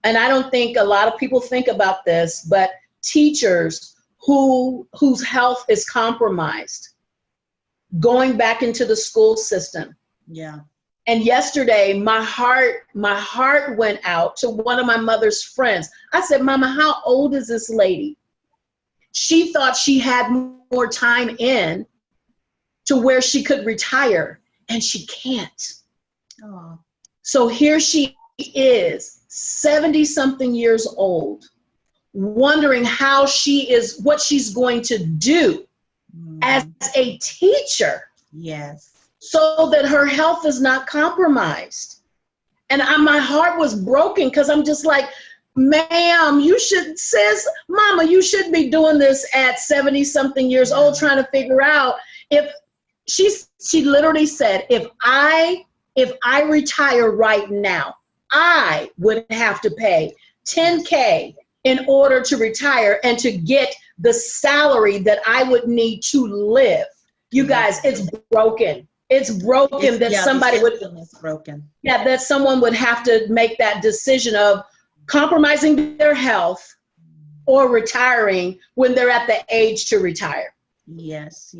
and I don't think a lot of people think about this, but teachers whose health is compromised going back into the school system. Yeah. And yesterday, my heart went out to one of my mother's friends. I said, Mama, how old is this lady? She thought she had more time in to where she could retire, and she can't. Oh. So here she is, 70-something years old, wondering how what she's going to do as a teacher. Yes. So that her health is not compromised. And my heart was broken because I'm just like, ma'am, Mama, you shouldn't be doing this at 70-something years old, trying to figure out if she literally said, if I retire right now, I would have to pay $10K in order to retire and to get the salary that I would need to live. You guys, it's broken. It's broken that somebody would, that someone would have to make that decision of compromising their health or retiring when they're at the age to retire. Yes.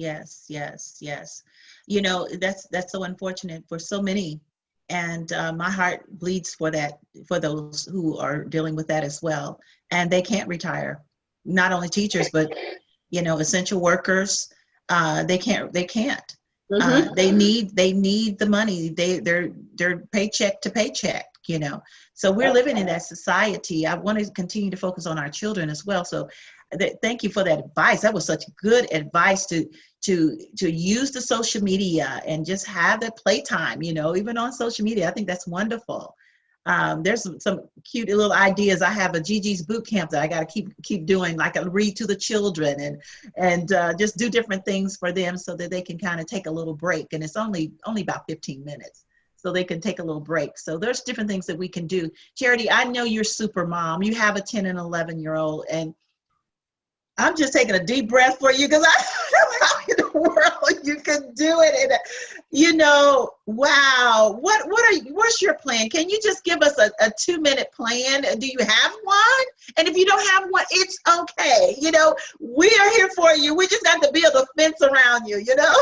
You know, that's so unfortunate for so many. And my heart bleeds for that, for those who are dealing with that as well. And they can't retire. Not only teachers, but, you know, essential workers, they can't. Mm-hmm. They need the money. They're paycheck to paycheck, you know. So we're living in that society. I want to continue to focus on our children as well. So thank you for that advice. That was such good advice to use the social media and just have that playtime, you know, even on social media. I think that's wonderful. There's some cute little ideas. I have a Gigi's boot camp that I got to keep doing, like I read to the children and just do different things for them so that they can kind of take a little break. And it's only about 15 minutes, so they can take a little break. So there's different things that we can do. Charity, I know you're super mom. You have a 10 and 11-year-old, and I'm just taking a deep breath for you because I don't know how in the world you could do it. And, you know, wow. What's your plan? Can you just give us a 2-minute plan? Do you have one? And if you don't have one, it's okay. You know, we are here for you. We just got to build a fence around you, you know?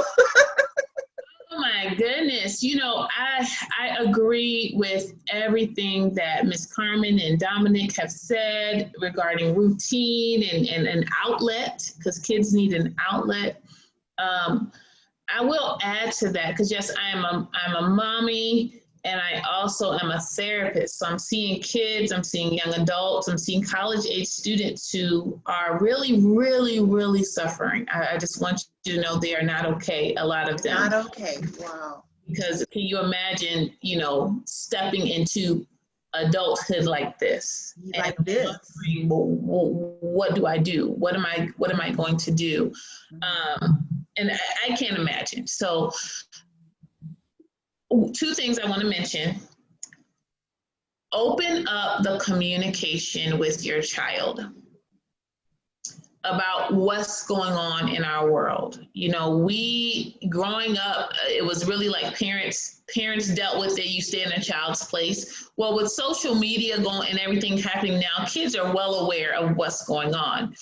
Oh my goodness. You know, I agree with everything that Ms. Carmen and Dominique have said regarding routine and an outlet, because kids need an outlet. I will add to that, because yes, I'm a mommy, and I also am a therapist. So I'm seeing kids, I'm seeing young adults, I'm seeing college-age students who are really, really, really suffering. I just want you to know they are not okay, a lot of them. Not okay, wow. Because can you imagine, you know, stepping into adulthood like this? Like this. Well, what do I do? What am I going to do? And I can't imagine. So 2 things I want to mention. Open up the communication with your child about what's going on in our world. You know, we growing up, it was really like parents dealt with it. You stay in a child's place. Well, with social media going and everything happening now, kids are well aware of what's going on.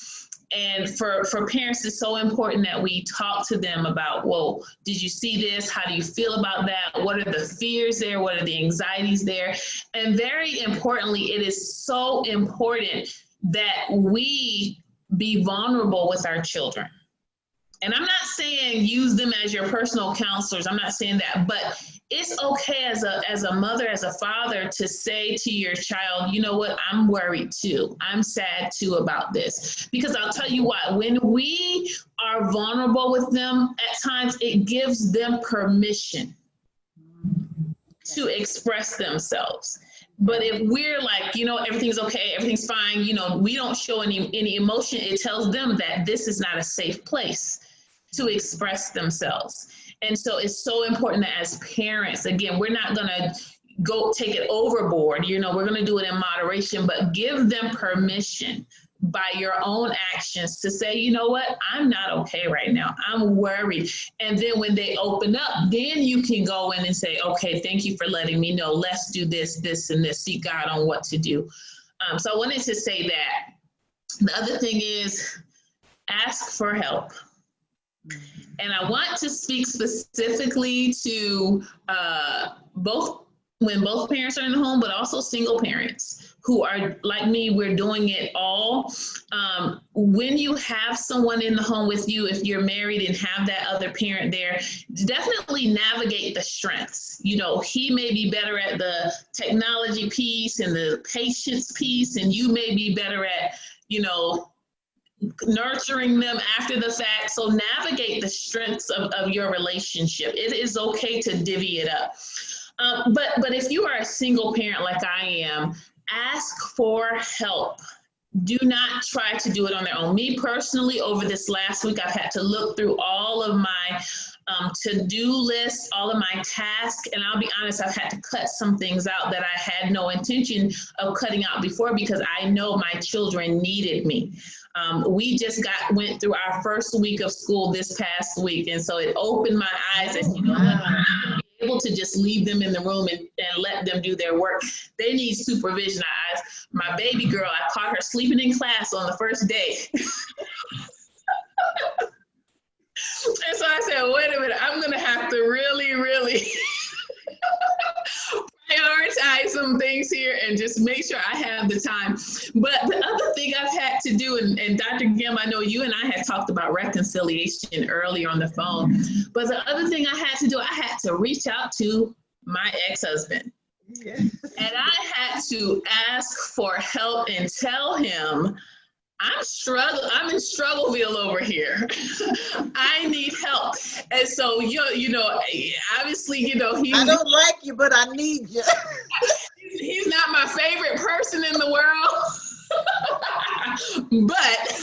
And for parents, it's so important that we talk to them about, well, did you see this? How do you feel about that? What are the fears there? What are the anxieties there? And very importantly, it is so important that we be vulnerable with our children. And I'm not saying use them as your personal counselors. I'm not saying that, but it's okay as a mother, as a father, to say to your child, you know what, I'm worried too. I'm sad too about this. Because I'll tell you what, when we are vulnerable with them, at times it gives them permission to express themselves. But if we're like, you know, everything's okay, everything's fine, you know, we don't show any emotion, it tells them that this is not a safe place to express themselves. And so it's so important that as parents, again, we're not going to go take it overboard, you know, we're going to do it in moderation, but give them permission by your own actions to say, you know what, I'm not okay right now, I'm worried. And then when they open up, then you can go in and say, okay, thank you for letting me know, let's do this, this, and this, seek God on what to do. So I wanted to say that. The other thing is ask for help. And I want to speak specifically to when both parents are in the home, but also single parents who are like me, we're doing it all. When you have someone in the home with you, if you're married and have that other parent there, definitely navigate the strengths. You know, he may be better at the technology piece and the patience piece, and you may be better at, you know, nurturing them after the fact. So navigate the strengths of your relationship. It is okay to divvy it up. But if you are a single parent like I am, ask for help. Do not try to do it on their own. Me personally, over this last week, I've had to look through all of my to-do list, all of my tasks, and I'll be honest, I've had to cut some things out that I had no intention of cutting out before because I know my children needed me. We just went through our first week of school this past week, and so it opened my eyes and, you know, I'm able to just leave them in the room and let them do their work. They need supervision. My baby girl, I caught her sleeping in class on the first day. And so I said, wait a minute, I'm going to have to really, really prioritize some things here and just make sure I have the time. But the other thing I've had to do, and Dr. Gim, I know you and I had talked about reconciliation earlier on the phone, but the other thing I had to do, I had to reach out to my ex-husband. Yes. And I had to ask for help and tell him, I'm in Struggleville over here. I need help. And so, you know, obviously, you know, I don't like you, but I need you. He's not my favorite person in the world. But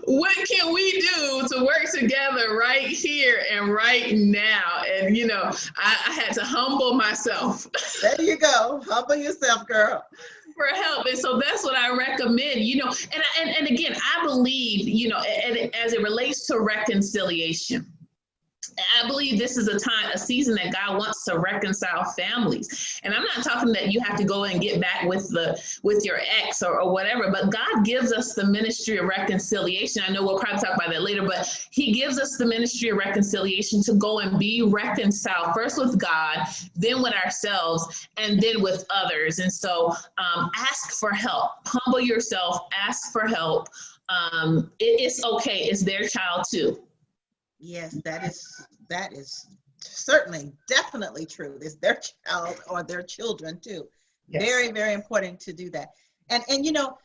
what can we do to work together right here and right now? And, you know, I had to humble myself. There you go. Humble yourself, girl. For help. And so that's what I recommend, you know, and again, I believe, you know, and as it relates to reconciliation, I believe this is a season that God wants to reconcile families. And I'm not talking that you have to go and get back with your ex or whatever, but God gives us the ministry of reconciliation. I know we'll probably talk about that later, but he gives us the ministry of reconciliation to go and be reconciled first with God, then with ourselves, and then with others. And so ask for help, humble yourself, ask for help. It's okay. It's their child too. Yes, that is certainly, definitely true. It's their child or their children too. Yes. Very, very important to do that. And you know,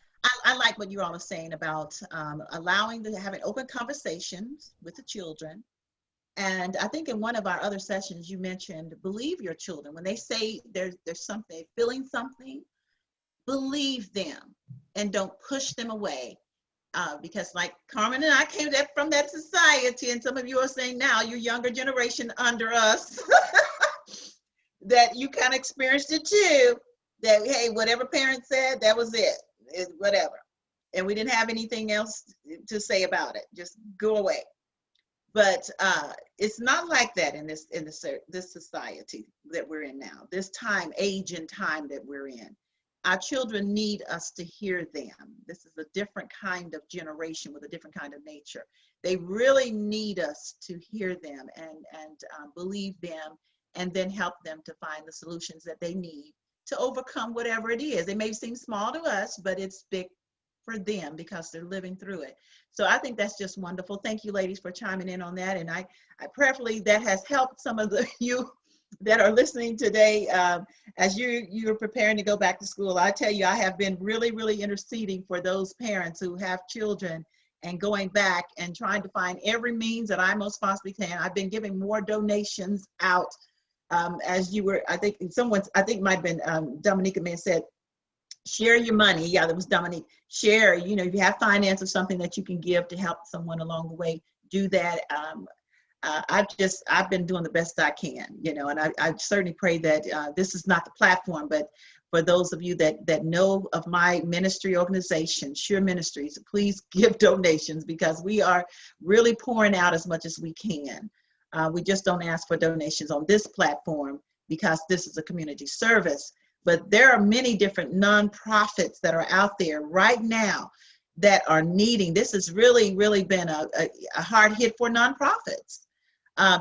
I like what you all are saying about having open conversations with the children. And I think in one of our other sessions, you mentioned believe your children. When they say there's something, feeling something, believe them and don't push them away. Because like Carmen and I came from that society, and some of you are saying now, your younger generation under us, that you kind of experienced it too, that, hey, whatever parents said, that was it, whatever. And we didn't have anything else to say about it, just go away. But it's not like that in this society that we're in now, this age and time that we're in. Our children need us to hear them. This is a different kind of generation with a different kind of nature. They really need us to hear them and believe them, and then help them to find the solutions that they need to overcome whatever it is. It may seem small to us, but it's big for them because they're living through it. So I think that's just wonderful. Thank you, ladies, for chiming in on that. And I prayerfully that has helped some of you that are listening today as you're preparing to go back to school. I tell you, I have been really, really interceding for those parents who have children and going back and trying to find every means that I most possibly can. I've been giving more donations out as you were, I think it might have been Dominique may have said, share your money. Yeah, that was Dominique. Share, you know, if you have finance or something that you can give to help someone along the way, do that. I've been doing the best I can, you know, and I certainly pray that this is not the platform, but for those of you that know of my ministry organization, Sure Ministries, please give donations, because we are really pouring out as much as we can. We just don't ask for donations on this platform because this is a community service. But there are many different nonprofits that are out there right now that are needing. This has really, really been a hard hit for nonprofits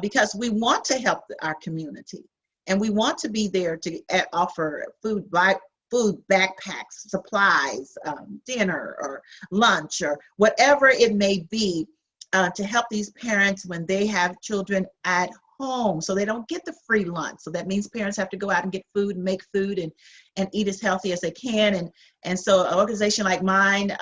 because we want to help our community, and we want to be there to offer food backpacks, supplies, dinner or lunch or whatever it may be to help these parents when they have children at home, so they don't get the free lunch. So that means parents have to go out and get food and make food and eat as healthy as they can. And so an organization like mine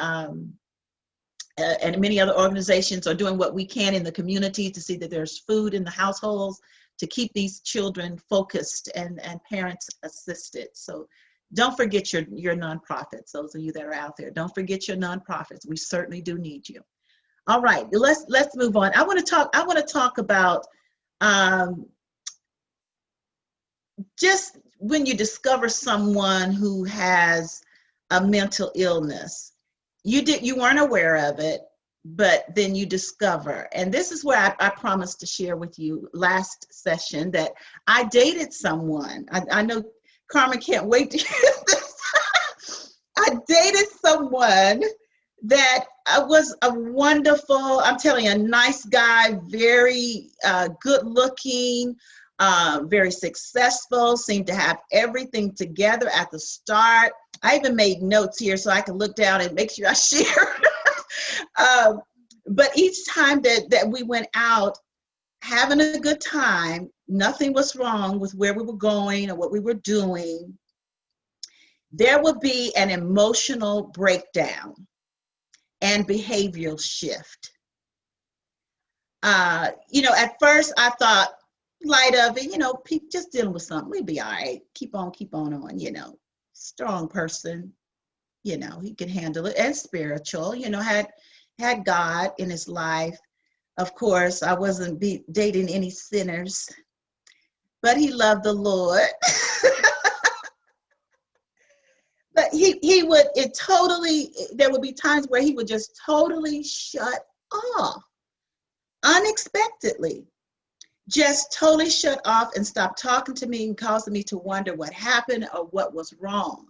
and many other organizations are doing what we can in the community to see that there's food in the households to keep these children focused and parents assisted. So don't forget your nonprofits. Those of you that are out there, don't forget your nonprofits. We certainly do need you. All right, let's move on. I want to talk about just when you discover someone who has a mental illness, you weren't aware of it, but then you discover, and this is where I promised to share with you last session that I dated someone. I know Carmen can't wait to hear this. I dated someone that was a wonderful, I'm telling you, a nice guy, very good looking, very successful, seemed to have everything together at the start. I even made notes here so I can look down and make sure I share. But each time that we went out having a good time, nothing was wrong with where we were going or what we were doing, there would be an emotional breakdown and behavioral shift. You know, at first I thought light of it, you know, just dealing with something, we'd be all right, keep on, you know, strong person, you know, he could handle it, and spiritual, you know, had God in his life. Of course, I wasn't dating any sinners, but he loved the Lord. But there would be times where he would just totally shut off, unexpectedly, just totally shut off and stop talking to me and causing me to wonder what happened or what was wrong.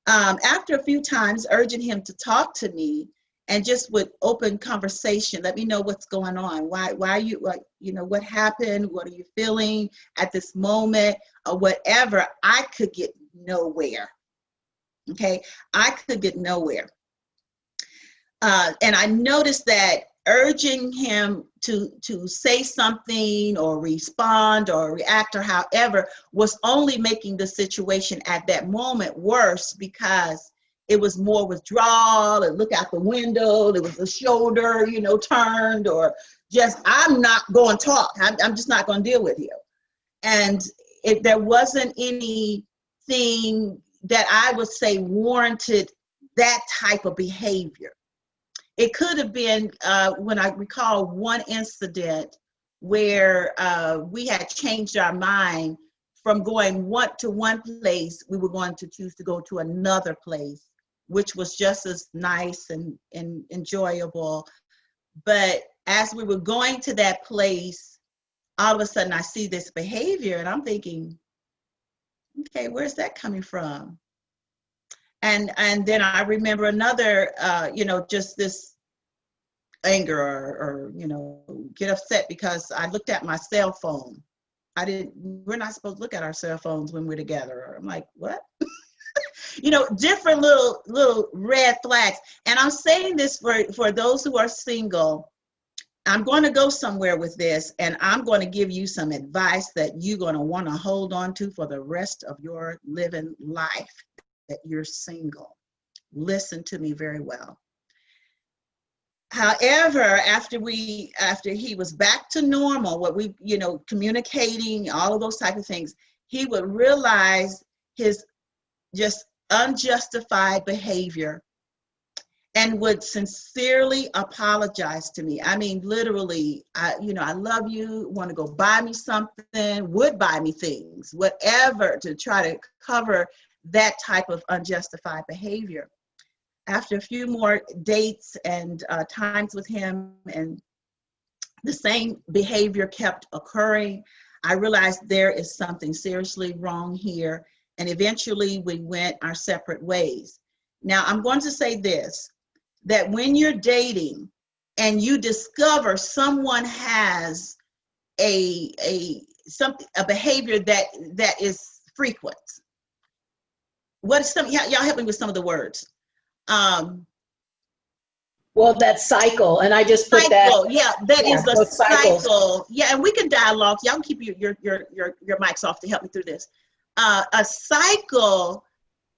After a few times urging him to talk to me and just with open conversation, let me know what's going on. Why are you, you know, what happened? What are you feeling at this moment or whatever? I could get nowhere. Okay, I could get nowhere. And I noticed that urging him to say something or respond or react or however was only making the situation at that moment worse, because it was more withdrawal and look out the window, there was a shoulder, you know, turned, or just, I'm not going to talk. I'm just not going to deal with you. And there wasn't anything that I would say warranted that type of behavior. It could have been, when I recall one incident where we had changed our mind from going to one place, we were going to choose to go to another place, which was just as nice and enjoyable. But as we were going to that place, all of a sudden I see this behavior and I'm thinking, okay, where's that coming from? And then I remember another, you know, just this anger or, you know, get upset because I looked at my cell phone. We're not supposed to look at our cell phones when we're together. I'm like, what? You know, different little red flags. And I'm saying this for those who are single. I'm going to go somewhere with this, and I'm going to give you some advice that you're going to want to hold on to for the rest of your living life, that you're single. Listen to me very well. However, after he was back to normal, what we, communicating, all of those type of things, he would realize his just unjustified behavior and would sincerely apologize to me. I mean, literally, I love you, want to go buy me something, would buy me things, whatever, to try to cover that type of unjustified behavior. After a few more dates and times with him, and the same behavior kept occurring, I realized there is something seriously wrong here. And eventually we went our separate ways. Now, I'm going to say this, that when you're dating and you discover someone has a behavior that is frequent, what is some, y'all help me with some of the words. Well, that cycle, and I just put cycle, that. Yeah, that is the cycles. cycle. Yeah, and we can dialogue. Y'all can keep your mics off to help me through this. A cycle,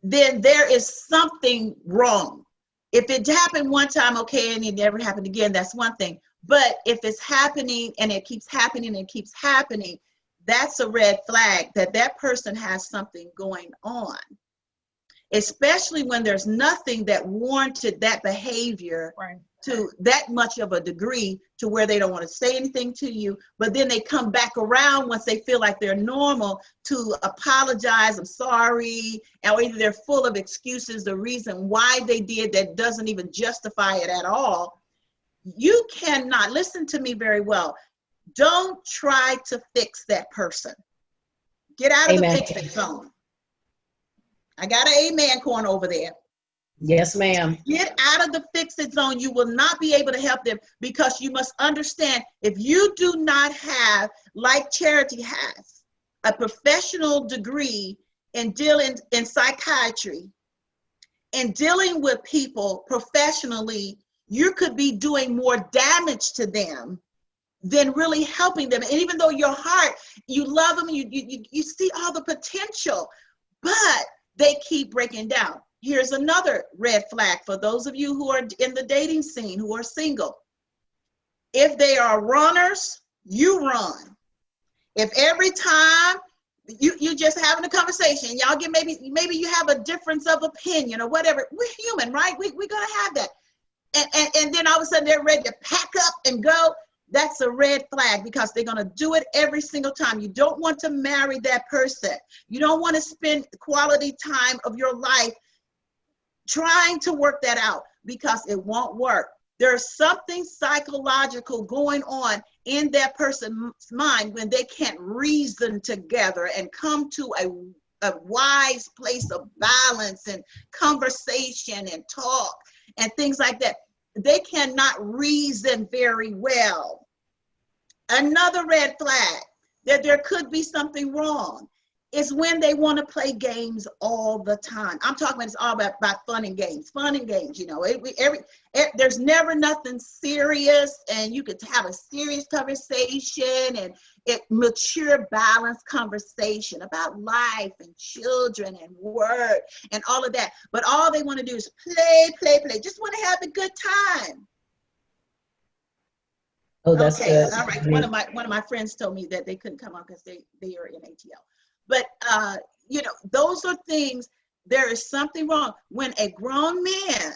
then there is something wrong. If it happened one time, okay, and it never happened again, that's one thing. But if it's happening and it keeps happening and keeps happening, that's a red flag that that person has something going on. Especially when there's nothing that warranted that behavior to that much of a degree to where they don't want to say anything to you, but then they come back around once they feel like they're normal to apologize, I'm sorry, or either they're full of excuses, the reason why they did that doesn't even justify it at all. You cannot, listen to me very well, don't try to fix that person. Get out of the fix-it zone. I got an amen corner over there. Yes, ma'am. Get out of the fix-it zone. You will not be able to help them, because you must understand, if you do not have, like Charity has, a professional degree in dealing in psychiatry and dealing with people professionally, you could be doing more damage to them than really helping them. And even though your heart, you love them, you see all the potential, but they keep breaking down. Here's another red flag for those of you who are in the dating scene, who are single. If they are runners, you run. If every time you just having a conversation, y'all get maybe you have a difference of opinion or whatever. We're human, right? We're gonna have that. And then all of a sudden they're ready to pack up and go. That's a red flag, because they're going to do it every single time. You don't want to marry that person. You don't want to spend quality time of your life trying to work that out, because it won't work. There's something psychological going on in that person's mind when they can't reason together and come to a wise place of balance and conversation and talk and things like that. They cannot reason very well. Another red flag that there could be something wrong is when they want to play games all the time. I'm talking about, it's all about fun and games, there's never nothing serious, and you could have a serious conversation and mature, balanced conversation about life and children and work and all of that. But all they want to do is play, just want to have a good time. Oh, that's good. All right. One of my friends told me that they couldn't come on because they are in ATL. But those are things. There is something wrong when a grown man,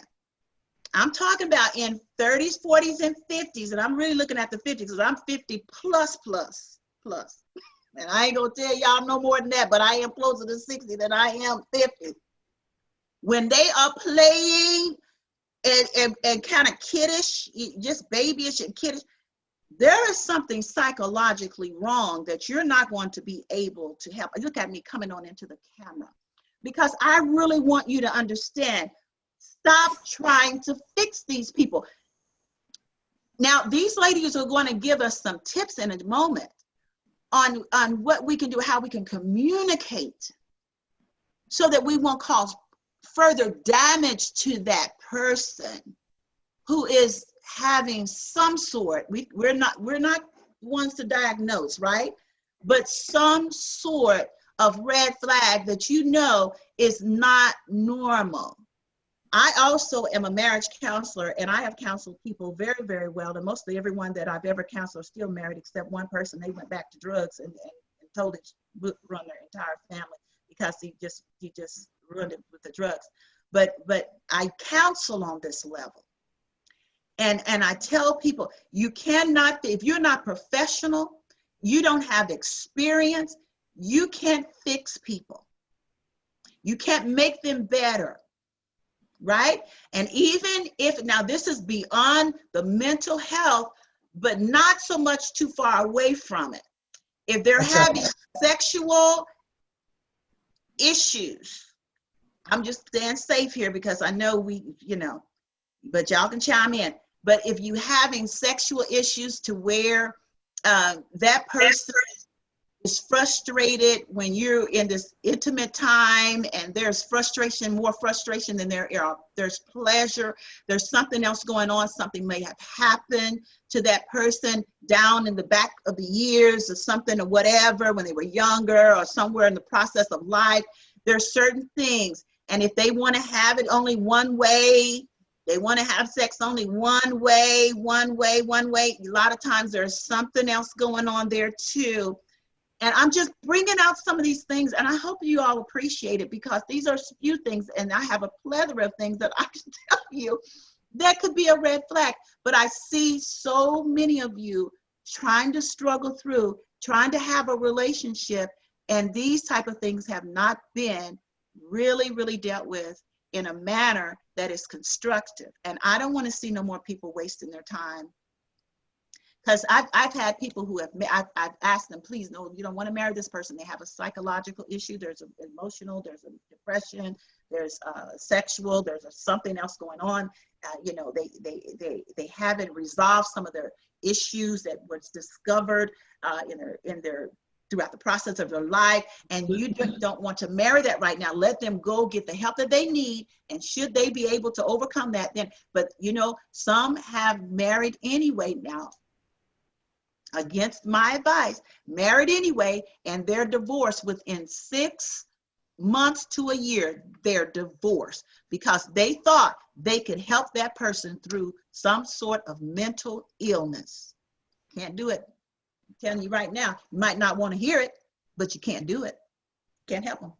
I'm talking about in 30s, 40s, and 50s, and I'm really looking at the 50s because I'm 50 plus. And I ain't gonna tell y'all no more than that, but I am closer to 60 than I am 50. When they are playing and kind of kiddish, just babyish and kiddish, there is something psychologically wrong that you're not going to be able to help. Look at me coming on into the camera, because I really want you to understand. Stop trying to fix these people. Now, these ladies are going to give us some tips in a moment on what we can do, how we can communicate so that we won't cause further damage to that person who is having some sort, we're not ones to diagnose, right? But some sort of red flag that is not normal. I also am a marriage counselor, and I have counseled people very, very well. And mostly everyone that I've ever counseled are still married, except one person. They went back to drugs and told it would run their entire family because he just ruined it with the drugs. But I counsel on this level. And I tell people, you cannot, if you're not professional, you don't have experience, you can't fix people. You can't make them better, right? And even if, now this is beyond the mental health, but not so much too far away from it. If they're having sexual issues, I'm just staying safe here because I know but y'all can chime in. But if you having sexual issues to where that person is frustrated when you're in this intimate time, and there's frustration, more frustration than there's pleasure, there's something else going on, something may have happened to that person down in the back of the years or something or whatever, when they were younger or somewhere in the process of life, there's certain things. And if they want to have it only one way, they want to have sex only one way. A lot of times there's something else going on there too. And I'm just bringing out some of these things, and I hope you all appreciate it, because these are few things, and I have a plethora of things that I can tell you that could be a red flag. But I see so many of you trying to struggle through, trying to have a relationship, and these type of things have not been really, really dealt with in a manner that is constructive. And I don't want to see no more people wasting their time. Because I've had people who have, I've asked them, please, no, you don't want to marry this person. They have a psychological issue. There's an emotional, there's a depression, there's sexual, there's something else going on. They haven't resolved some of their issues that was discovered in their throughout the process of their life, and you don't want to marry that right now. Let them go get the help that they need, and should they be able to overcome that, then, but some have married anyway now, against my advice, married anyway, and they're divorced within 6 months to a year. They're divorced because they thought they could help that person through some sort of mental illness. Can't do it. I'm telling you right now, you might not want to hear it, but you can't do it. Can't help them.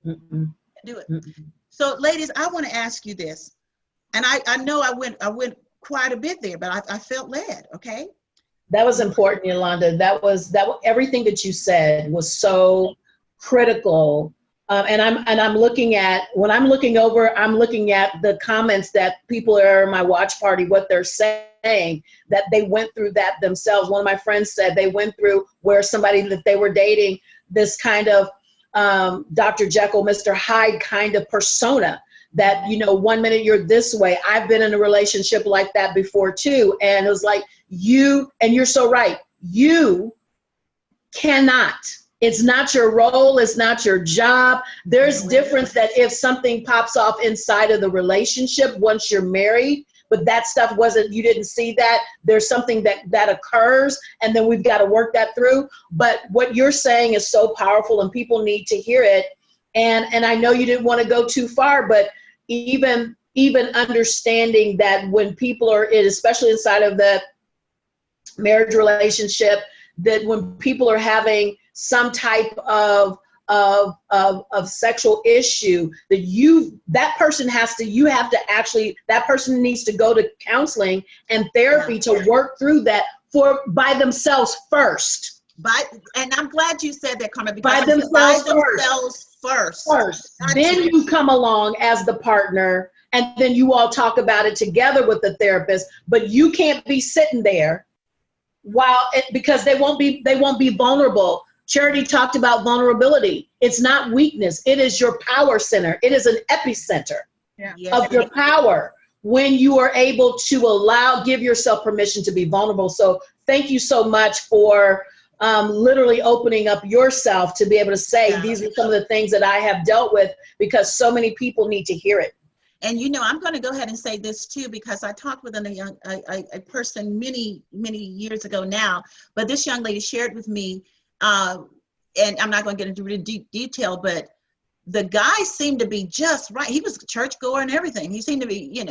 Can't do it. So ladies, I want to ask you this, and I know I went quite a bit there, but I felt led, okay? That was important, Yolanda. That was everything that you said was so critical. And I'm looking at, when I'm looking over, I'm looking at the comments that people are in my watch party, what they're saying, that they went through that themselves. One of my friends said they went through where somebody that they were dating, this kind of Dr. Jekyll, Mr. Hyde kind of persona, that, 1 minute you're this way. I've been in a relationship like that before too. And it was like, and you're so right, you cannot. It's not your role. It's not your job. There's difference that if something pops off inside of the relationship once you're married, but that stuff you didn't see that. There's something that occurs, and then we've got to work that through. But what you're saying is so powerful, and people need to hear it. And I know you didn't want to go too far, but even understanding that when people are especially inside of the marriage relationship, that when people are having some type of sexual issue, that person needs to go to counseling and therapy to work through that by themselves first. And I'm glad you said that, Carmen, because by themselves first. Then you come along as the partner, and then you all talk about it together with the therapist, but you can't be sitting there because they won't be vulnerable. Charity talked about vulnerability. It's not weakness. It is your power center. It is an epicenter of your power when you are able to give yourself permission to be vulnerable. So thank you so much for literally opening up yourself to be able to say, these are some of the things that I have dealt with, because so many people need to hear it. And I'm going to go ahead and say this too, because I talked with a person many years ago now, but this young lady shared with me, and I'm not going to get into really deep detail, but the guy seemed to be just right. He was a churchgoer and everything. He seemed to be,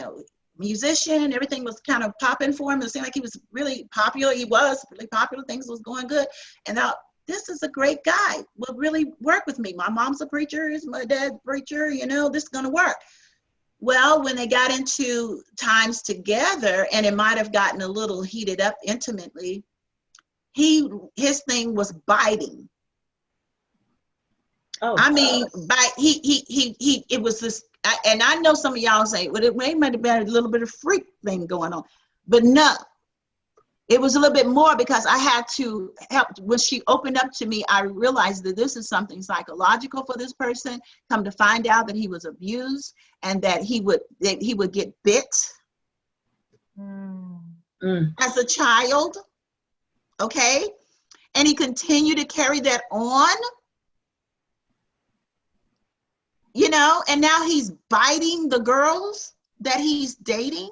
musician, and everything was kind of popping for him. It seemed like he was really popular. He was really popular. Things was going good. And now, this is a great guy. Will really work with me. My mom's a preacher. My dad's a preacher. This is going to work. Well, when they got into times together, and it might have gotten a little heated up intimately, his thing was biting. Oh, I mean, it was this, and I know some of y'all say, well, it might have been a little bit of freak thing going on, but no, it was a little bit more, because I had to help. When she opened up to me, I realized that this is something psychological for this person. Come to find out that he was abused, and that he would get bit as a child. Okay, and he continued to carry that on. And now he's biting the girls that he's dating.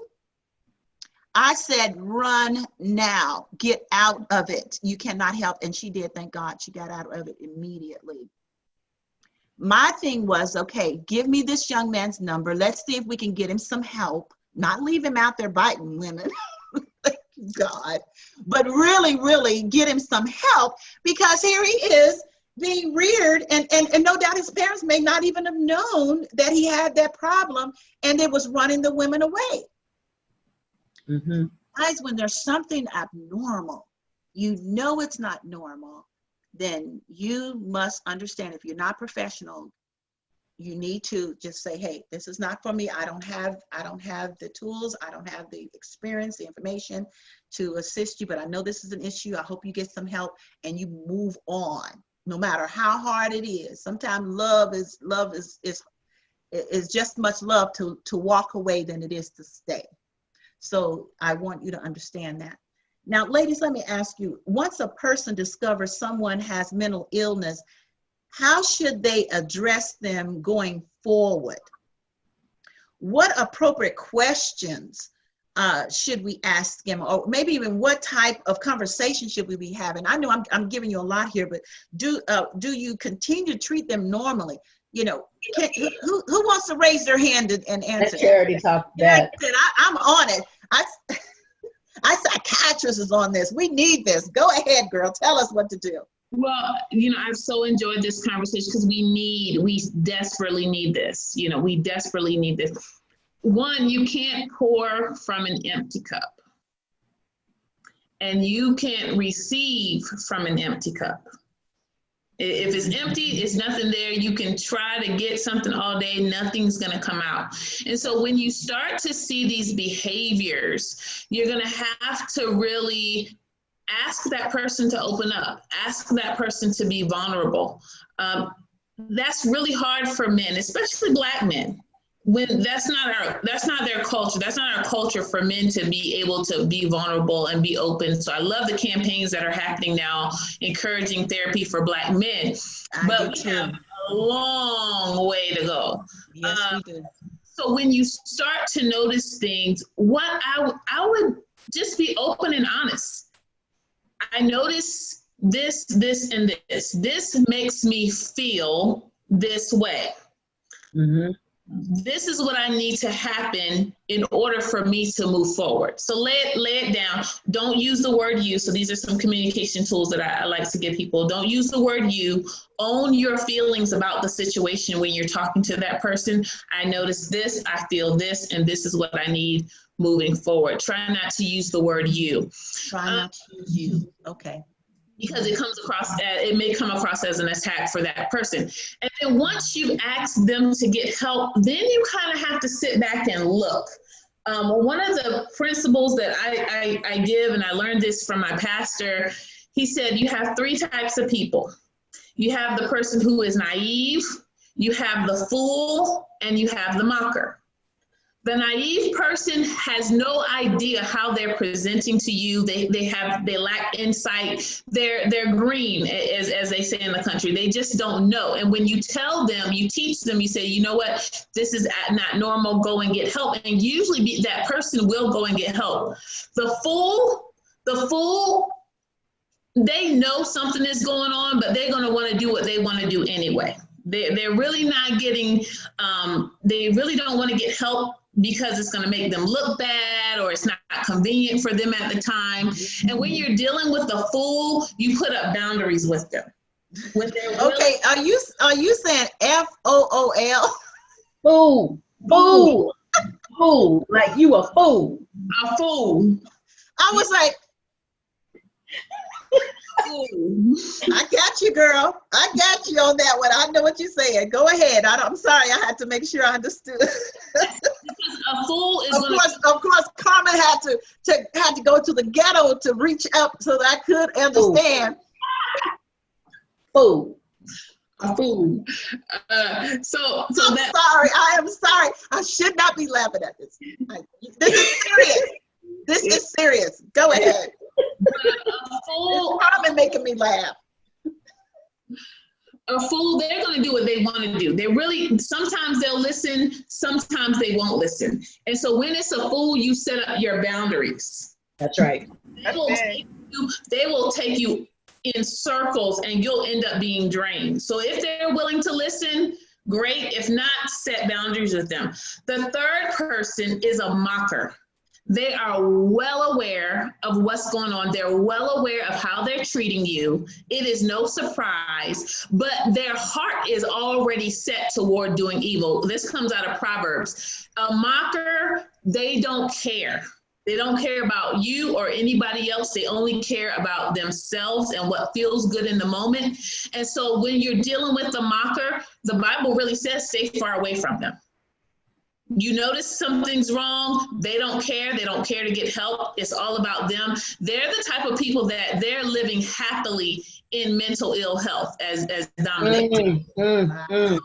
I said, run now, get out of it. You cannot help. And she did, thank God, she got out of it immediately. My thing was, okay, give me this young man's number. Let's see if we can get him some help, not leave him out there biting women, thank God, but really, really get him some help, because here he is, being reared, and no doubt his parents may not even have known that he had that problem, and it was running the women away. Guys, when there's something abnormal, it's not normal, then you must understand. If you're not professional, you need to just say, hey, this is not for me. I don't have the tools. I don't have the experience, the information to assist you, but I know this is an issue. I hope you get some help, and you move on. No matter how hard it is. Sometimes love is just much love to walk away than it is to stay. So I want you to understand that. Now, ladies, let me ask you, once a person discovers someone has mental illness, how should they address them going forward? What appropriate questions should we ask them, or maybe even what type of conversation should we be having? I know I'm giving you a lot here, but do you continue to treat them normally? Who wants to raise their hand and answer? Let Charity talk that. I'm on it. I psychiatrist is on this. We need this. Go ahead, girl. Tell us what to do. Well, I've so enjoyed this conversation, because we desperately need this. We desperately need this. One, you can't pour from an empty cup, and you can't receive from an empty cup. If it's empty, it's nothing there. You can try to get something all day, nothing's going to come out. And so when you start to see these behaviors, you're going to have to really ask that person to open up, ask that person to be vulnerable. That's really hard for men, especially Black men. When that's not their culture. That's not our culture for men to be able to be vulnerable and be open. So I love the campaigns that are happening now, encouraging therapy for Black men. But we have a long way to go. Yes, we do. So when you start to notice things, what I would just be open and honest. I notice this, and this. This makes me feel this way. This is what I need to happen in order for me to move forward. So lay it down. Don't use the word you. So these are some communication tools that I like to give people. Don't use the word you. Own your feelings about the situation when you're talking to that person. I notice this, I feel this, and this is what I need moving forward. Try not to use the word you. Try not to use you. Okay. Because it may come across as an attack for that person. And then once you ask them to get help, then you kind of have to sit back and look. One of the principles that I give, and I learned this from my pastor, he said, you have three types of people. You have the person who is naive, you have the fool, and you have the mocker. The naive person has no idea how they're presenting to you. They lack insight. They're green, as they say in the country. They just don't know. And when you tell them, you teach them, you say, you know what, this is not normal, go and get help. And usually that person will go and get help. The fool, they know something is going on, but they're going to want to do what they want to do anyway. They're really not getting, they really don't want to get help because it's going to make them look bad or it's not convenient for them at the time. And when you're dealing with the fool, you put up boundaries with them. Okay, are you saying FOOL? Fool, fool, fool, like you a fool. A fool. I was like, I got you, girl. I got you on that one. I know what you're saying. Go ahead. I'm sorry. I had to make sure I understood. A fool is of course, Carmen had to go to the ghetto to reach up so that I could understand. Fool. A fool. So I'm sorry. I am sorry. I should not be laughing at this. This is serious. This is serious. Go ahead. A fool. Carmen making me laugh. A fool, they're going to do what they want to do. They really, sometimes they'll listen, sometimes they won't listen. And so when it's a fool, you set up your boundaries. That's right. They will take you in circles and you'll end up being drained. So if they're willing to listen, great. If not, set boundaries with them. The third person is a mocker. They are well aware of what's going on. They're well aware of how they're treating you. It is no surprise, but their heart is already set toward doing evil. This comes out of Proverbs. A mocker, they don't care. They don't care about you or anybody else. They only care about themselves and what feels good in the moment. And so when you're dealing with the mocker, the Bible really says stay far away from them. You notice something's wrong, they don't care. They don't care to get help. It's all about them. They're the type of people that they're living happily in mental ill health, as Dominique. They're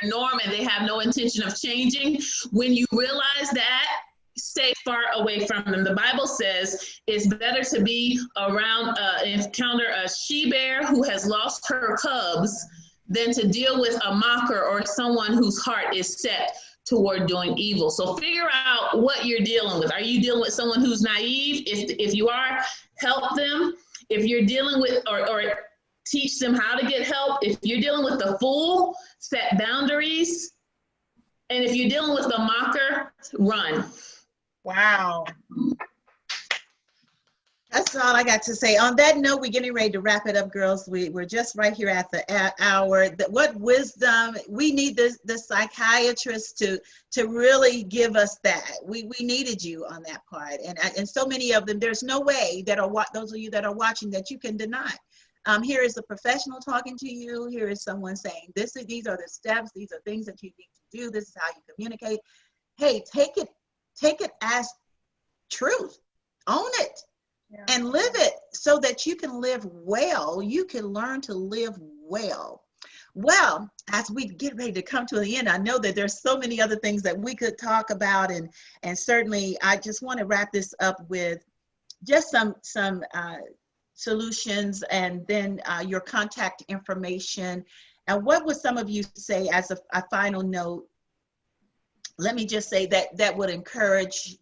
norm and they have no intention of changing. When you realize that, stay far away from them. The Bible says it's better to be around, encounter a she-bear who has lost her cubs than to deal with a mocker or someone whose heart is set toward doing evil. So figure out what you're dealing with. Are you dealing with someone who's naive? If you are, help them. If you're dealing with, or teach them how to get help. If you're dealing with the fool, set boundaries. And if you're dealing with the mocker, run. Wow. That's all I got to say. On that note, we're getting ready to wrap it up, girls. We're just right here at the hour. What wisdom, we need the psychiatrist to really give us that. We needed you on that part. And so many of them, there's no way that those of you that are watching that you can deny. Here is a professional talking to you. Here is someone saying, these are the steps. These are things that you need to do. This is how you communicate. Hey, take it as truth. Own it. Yeah. And live it so that you can live well. You can learn to live well. Well, as we get ready to come to the end, I know that there's so many other things that we could talk about, and certainly I just want to wrap this up with just some solutions, and then your contact information. And what would some of you say as a final note? Let me just say that would encourage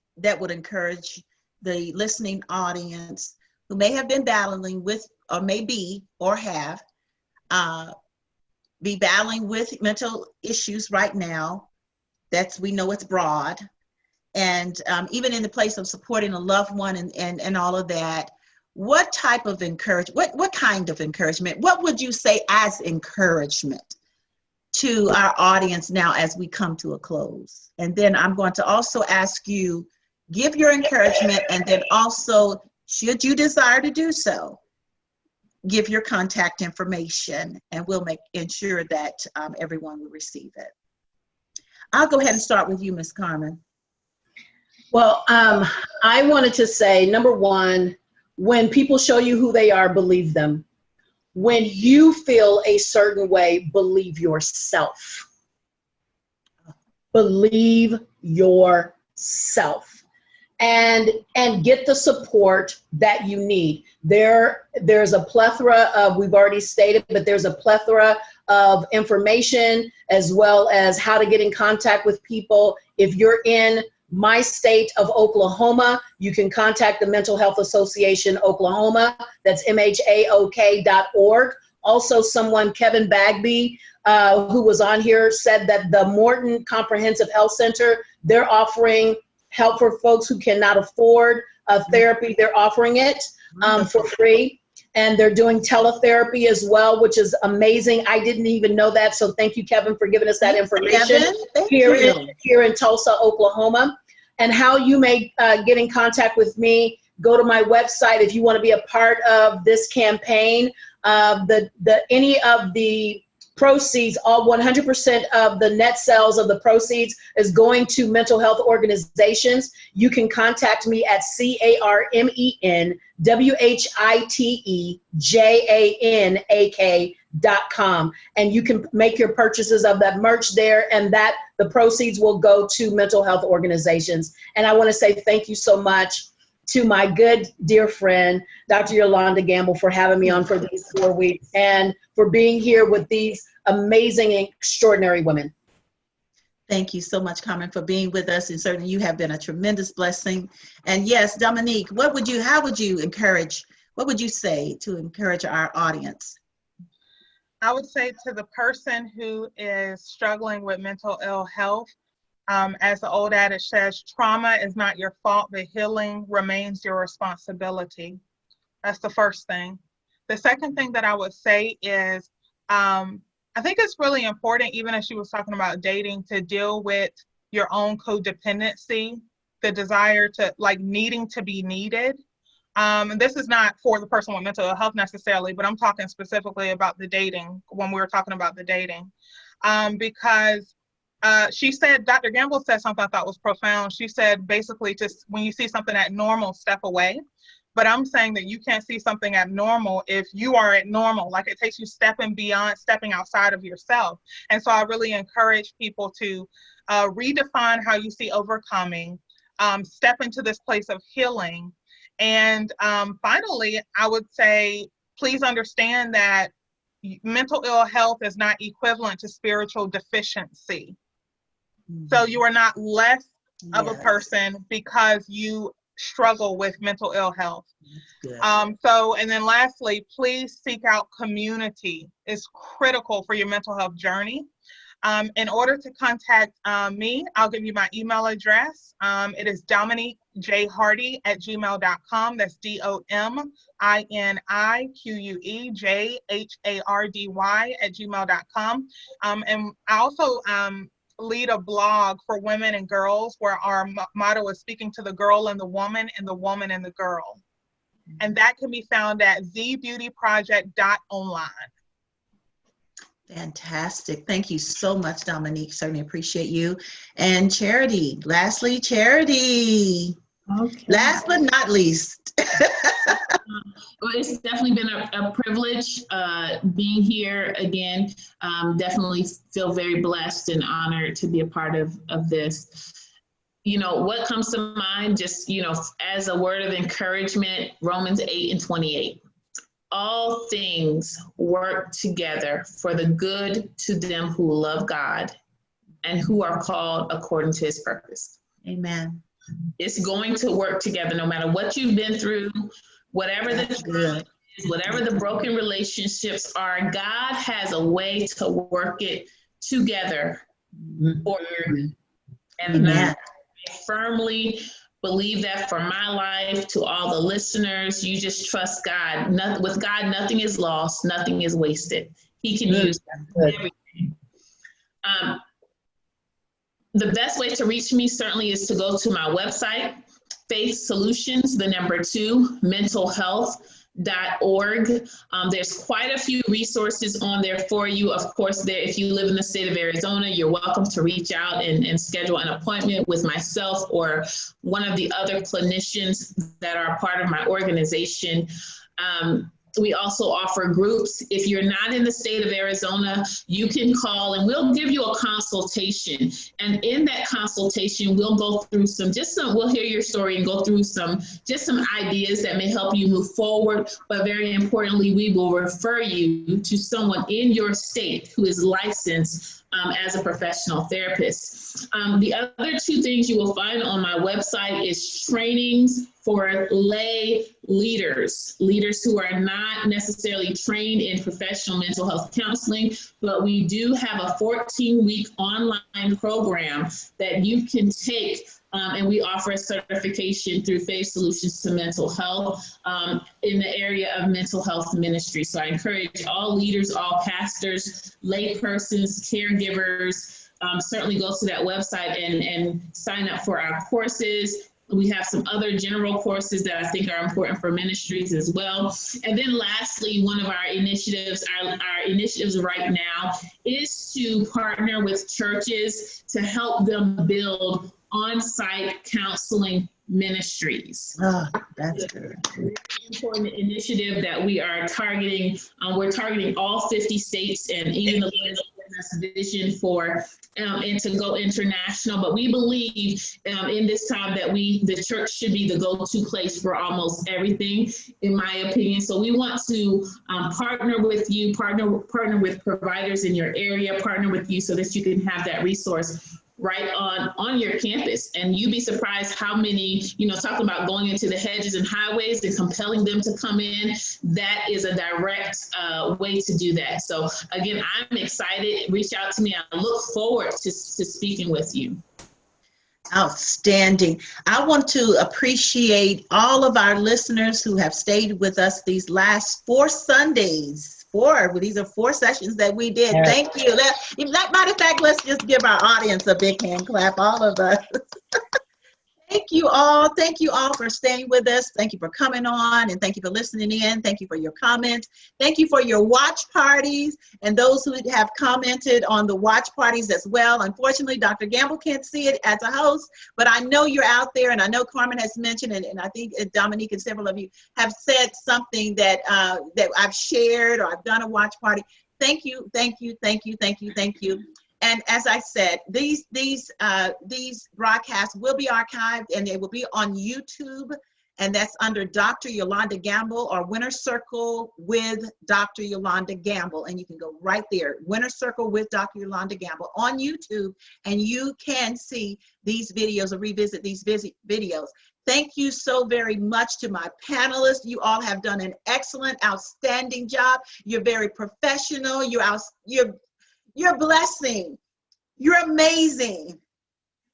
the listening audience who may have been battling with, or may be, or have, be battling with mental issues right now. We know it's broad. And even in the place of supporting a loved one and all of that, what type of encouragement, what kind of encouragement, what would you say as encouragement to our audience now as we come to a close? And then I'm going to also ask you, give your encouragement, and then also, should you desire to do so, give your contact information, and we'll ensure that everyone will receive it. I'll go ahead and start with you, Ms. Carmen. Well, I wanted to say, number one, when people show you who they are, believe them. When you feel a certain way, believe yourself. Believe yourself. And get the support that you need. There's a plethora of, we've already stated, but there's a plethora of information as well as how to get in contact with people. If you're in my state of Oklahoma, you can contact the Mental Health Association Oklahoma. That's MHAOK.org. Also, Kevin Bagby, who was on here, said that the Morton Comprehensive Health Center, they're offering help for folks who cannot afford therapy. They're offering it for free. And they're doing teletherapy as well, which is amazing. I didn't even know that. So thank you, Kevin, for giving us that information here in Tulsa, Oklahoma. And how you may get in contact with me, go to my website if you want to be a part of this campaign. Any of the proceeds, all 100% of the net sales of the proceeds is going to mental health organizations. You can contact me at CarmenWhiteJanak.com, and you can make your purchases of that merch there, and that the proceeds will go to mental health organizations. And I want to say thank you so much to my good dear friend, Dr. Yolanda Gamble, for having me on for these 4 weeks and for being here with these amazing and extraordinary women. Thank you so much, Carmen, for being with us. And certainly you have been a tremendous blessing. And yes, Dominique, how would you encourage, what would you say to encourage our audience? I would say to the person who is struggling with mental ill health, as the old adage says, trauma is not your fault, but healing remains your responsibility. That's the first thing. The second thing that I would say is, I think it's really important, even as she was talking about dating, to deal with your own codependency, the desire to, needing to be needed. And this is not for the person with mental ill health necessarily, but I'm talking specifically about the dating, when we were talking about the dating. Because she said, Dr. Gamble said something I thought was profound. She said, basically, just when you see something abnormal, step away. But I'm saying that you can't see something abnormal if you are at normal. Like, it takes you stepping outside of yourself. And so I really encourage people to redefine how you see overcoming, step into this place of healing. And finally, I would say, please understand that mental ill health is not equivalent to spiritual deficiency. So you are not less of a person because you struggle with mental ill health. And then lastly, please seek out community. It's critical for your mental health journey. In order to contact me, I'll give you my email address. It is DominiqueJHardy@gmail.com. That's DominiqueJHardy@gmail.com. And I also lead a blog for women and girls where our motto is speaking to the girl and the woman and the woman and the girl. And that can be found at thebeautyproject.online. Fantastic. Thank you so much, Dominique. Certainly appreciate you. And Charity, lastly, Charity. Okay. Last but not least. Well, it's definitely been a privilege being here again. Definitely feel very blessed and honored to be a part of this. You know, what comes to mind, just, as a word of encouragement, Romans 8:28. All things work together for the good to them who love God and who are called according to his purpose. Amen. It's going to work together no matter what you've been through, whatever the trauma is, whatever the broken relationships are. God has a way to work it together for you. And I firmly believe that for my life. To all the listeners, you just trust God. With God, nothing is lost, nothing is wasted. He can use everything. The best way to reach me certainly is to go to my website, Faith Solutions, 2, mentalhealth.org. There's quite a few resources on there for you. Of course, if you live in the state of Arizona, you're welcome to reach out and schedule an appointment with myself or one of the other clinicians that are part of my organization. We also offer groups. If you're not in the state of Arizona, you can call and we'll give you a consultation. And in that consultation, we'll go through we'll hear your story and go through some ideas that may help you move forward. But very importantly, we will refer you to someone in your state who is licensed as a professional therapist. The other two things you will find on my website is trainings for lay leaders who are not necessarily trained in professional mental health counseling, but we do have a 14-week online program that you can take, and we offer a certification through Faith Solutions to Mental Health in the area of mental health ministry. So I encourage all leaders, all pastors, lay persons, caregivers, certainly go to that website and sign up for our courses. We have some other general courses that I think are important for ministries as well. And then lastly, one of our initiatives, our initiatives right now is to partner with churches to help them build on-site counseling ministries. Oh, that's good. Important initiative that we are targeting. We're targeting all 50 states and even the vision for and to go international. But we believe in this time that the church should be the go-to place for almost everything, in my opinion. So we want to partner with you, partner with providers in your area, partner with you so that you can have that resource right on your campus. And you'd be surprised how many, talking about going into the hedges and highways and compelling them to come in, that is a direct way to do that. So again, I'm excited. Reach out to me. I look forward to speaking with you. Outstanding. I want to appreciate all of our listeners who have stayed with us these last 4 Sundays. These are 4 sessions that we did. Yeah. Thank you. Matter of fact, let's just give our audience a big hand clap, all of us. Thank you all. Thank you all for staying with us. Thank you for coming on, and thank you for listening in. Thank you for your comments. Thank you for your watch parties and those who have commented on the watch parties as well. Unfortunately, Dr. Gamble can't see it as a host, but I know you're out there, and I know Carmen has mentioned, and I think Dominique and several of you have said something that that I've shared or I've done a watch party. Thank you, thank you, thank you, thank you, thank you. And as I said, these broadcasts will be archived, and they will be on YouTube, and that's under Dr. Yolanda Gamble or Winner Circle with Dr. Yolanda Gamble. And you can go right there, Winner Circle with Dr. Yolanda Gamble on YouTube, and you can see these videos or revisit these videos. Thank you so very much to my panelists. You all have done an excellent, outstanding job. You're very professional. You're a blessing. You're amazing.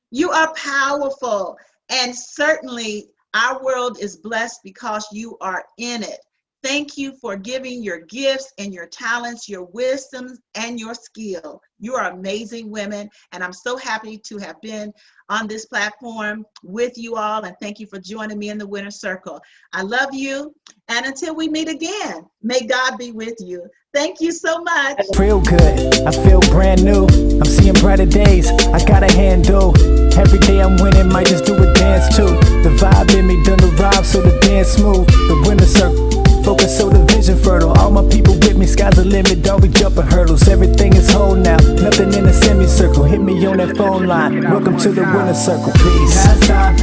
You are powerful. And certainly our world is blessed because you are in it. Thank you for giving your gifts and your talents, your wisdoms, and your skill. You are amazing women, and I'm so happy to have been on this platform with you all, and thank you for joining me in the Winner Circle. I love you, and until we meet again, may God be with you. Thank you so much. Real good, I feel brand new. I'm seeing brighter days, I got a handle. Every day I'm winning, might just do a dance too. The vibe in me done arrived, so the dance smooth. The Winner Circle, focus so the vision fertile. All my people with me, sky's the limit, don't be jumping hurdles. Everything is whole now, nothing in a semicircle. Hit me on that phone line, welcome to the Winner Circle, please. Past time,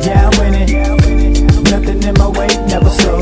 yeah I'm winning. Nothing in my way, never slow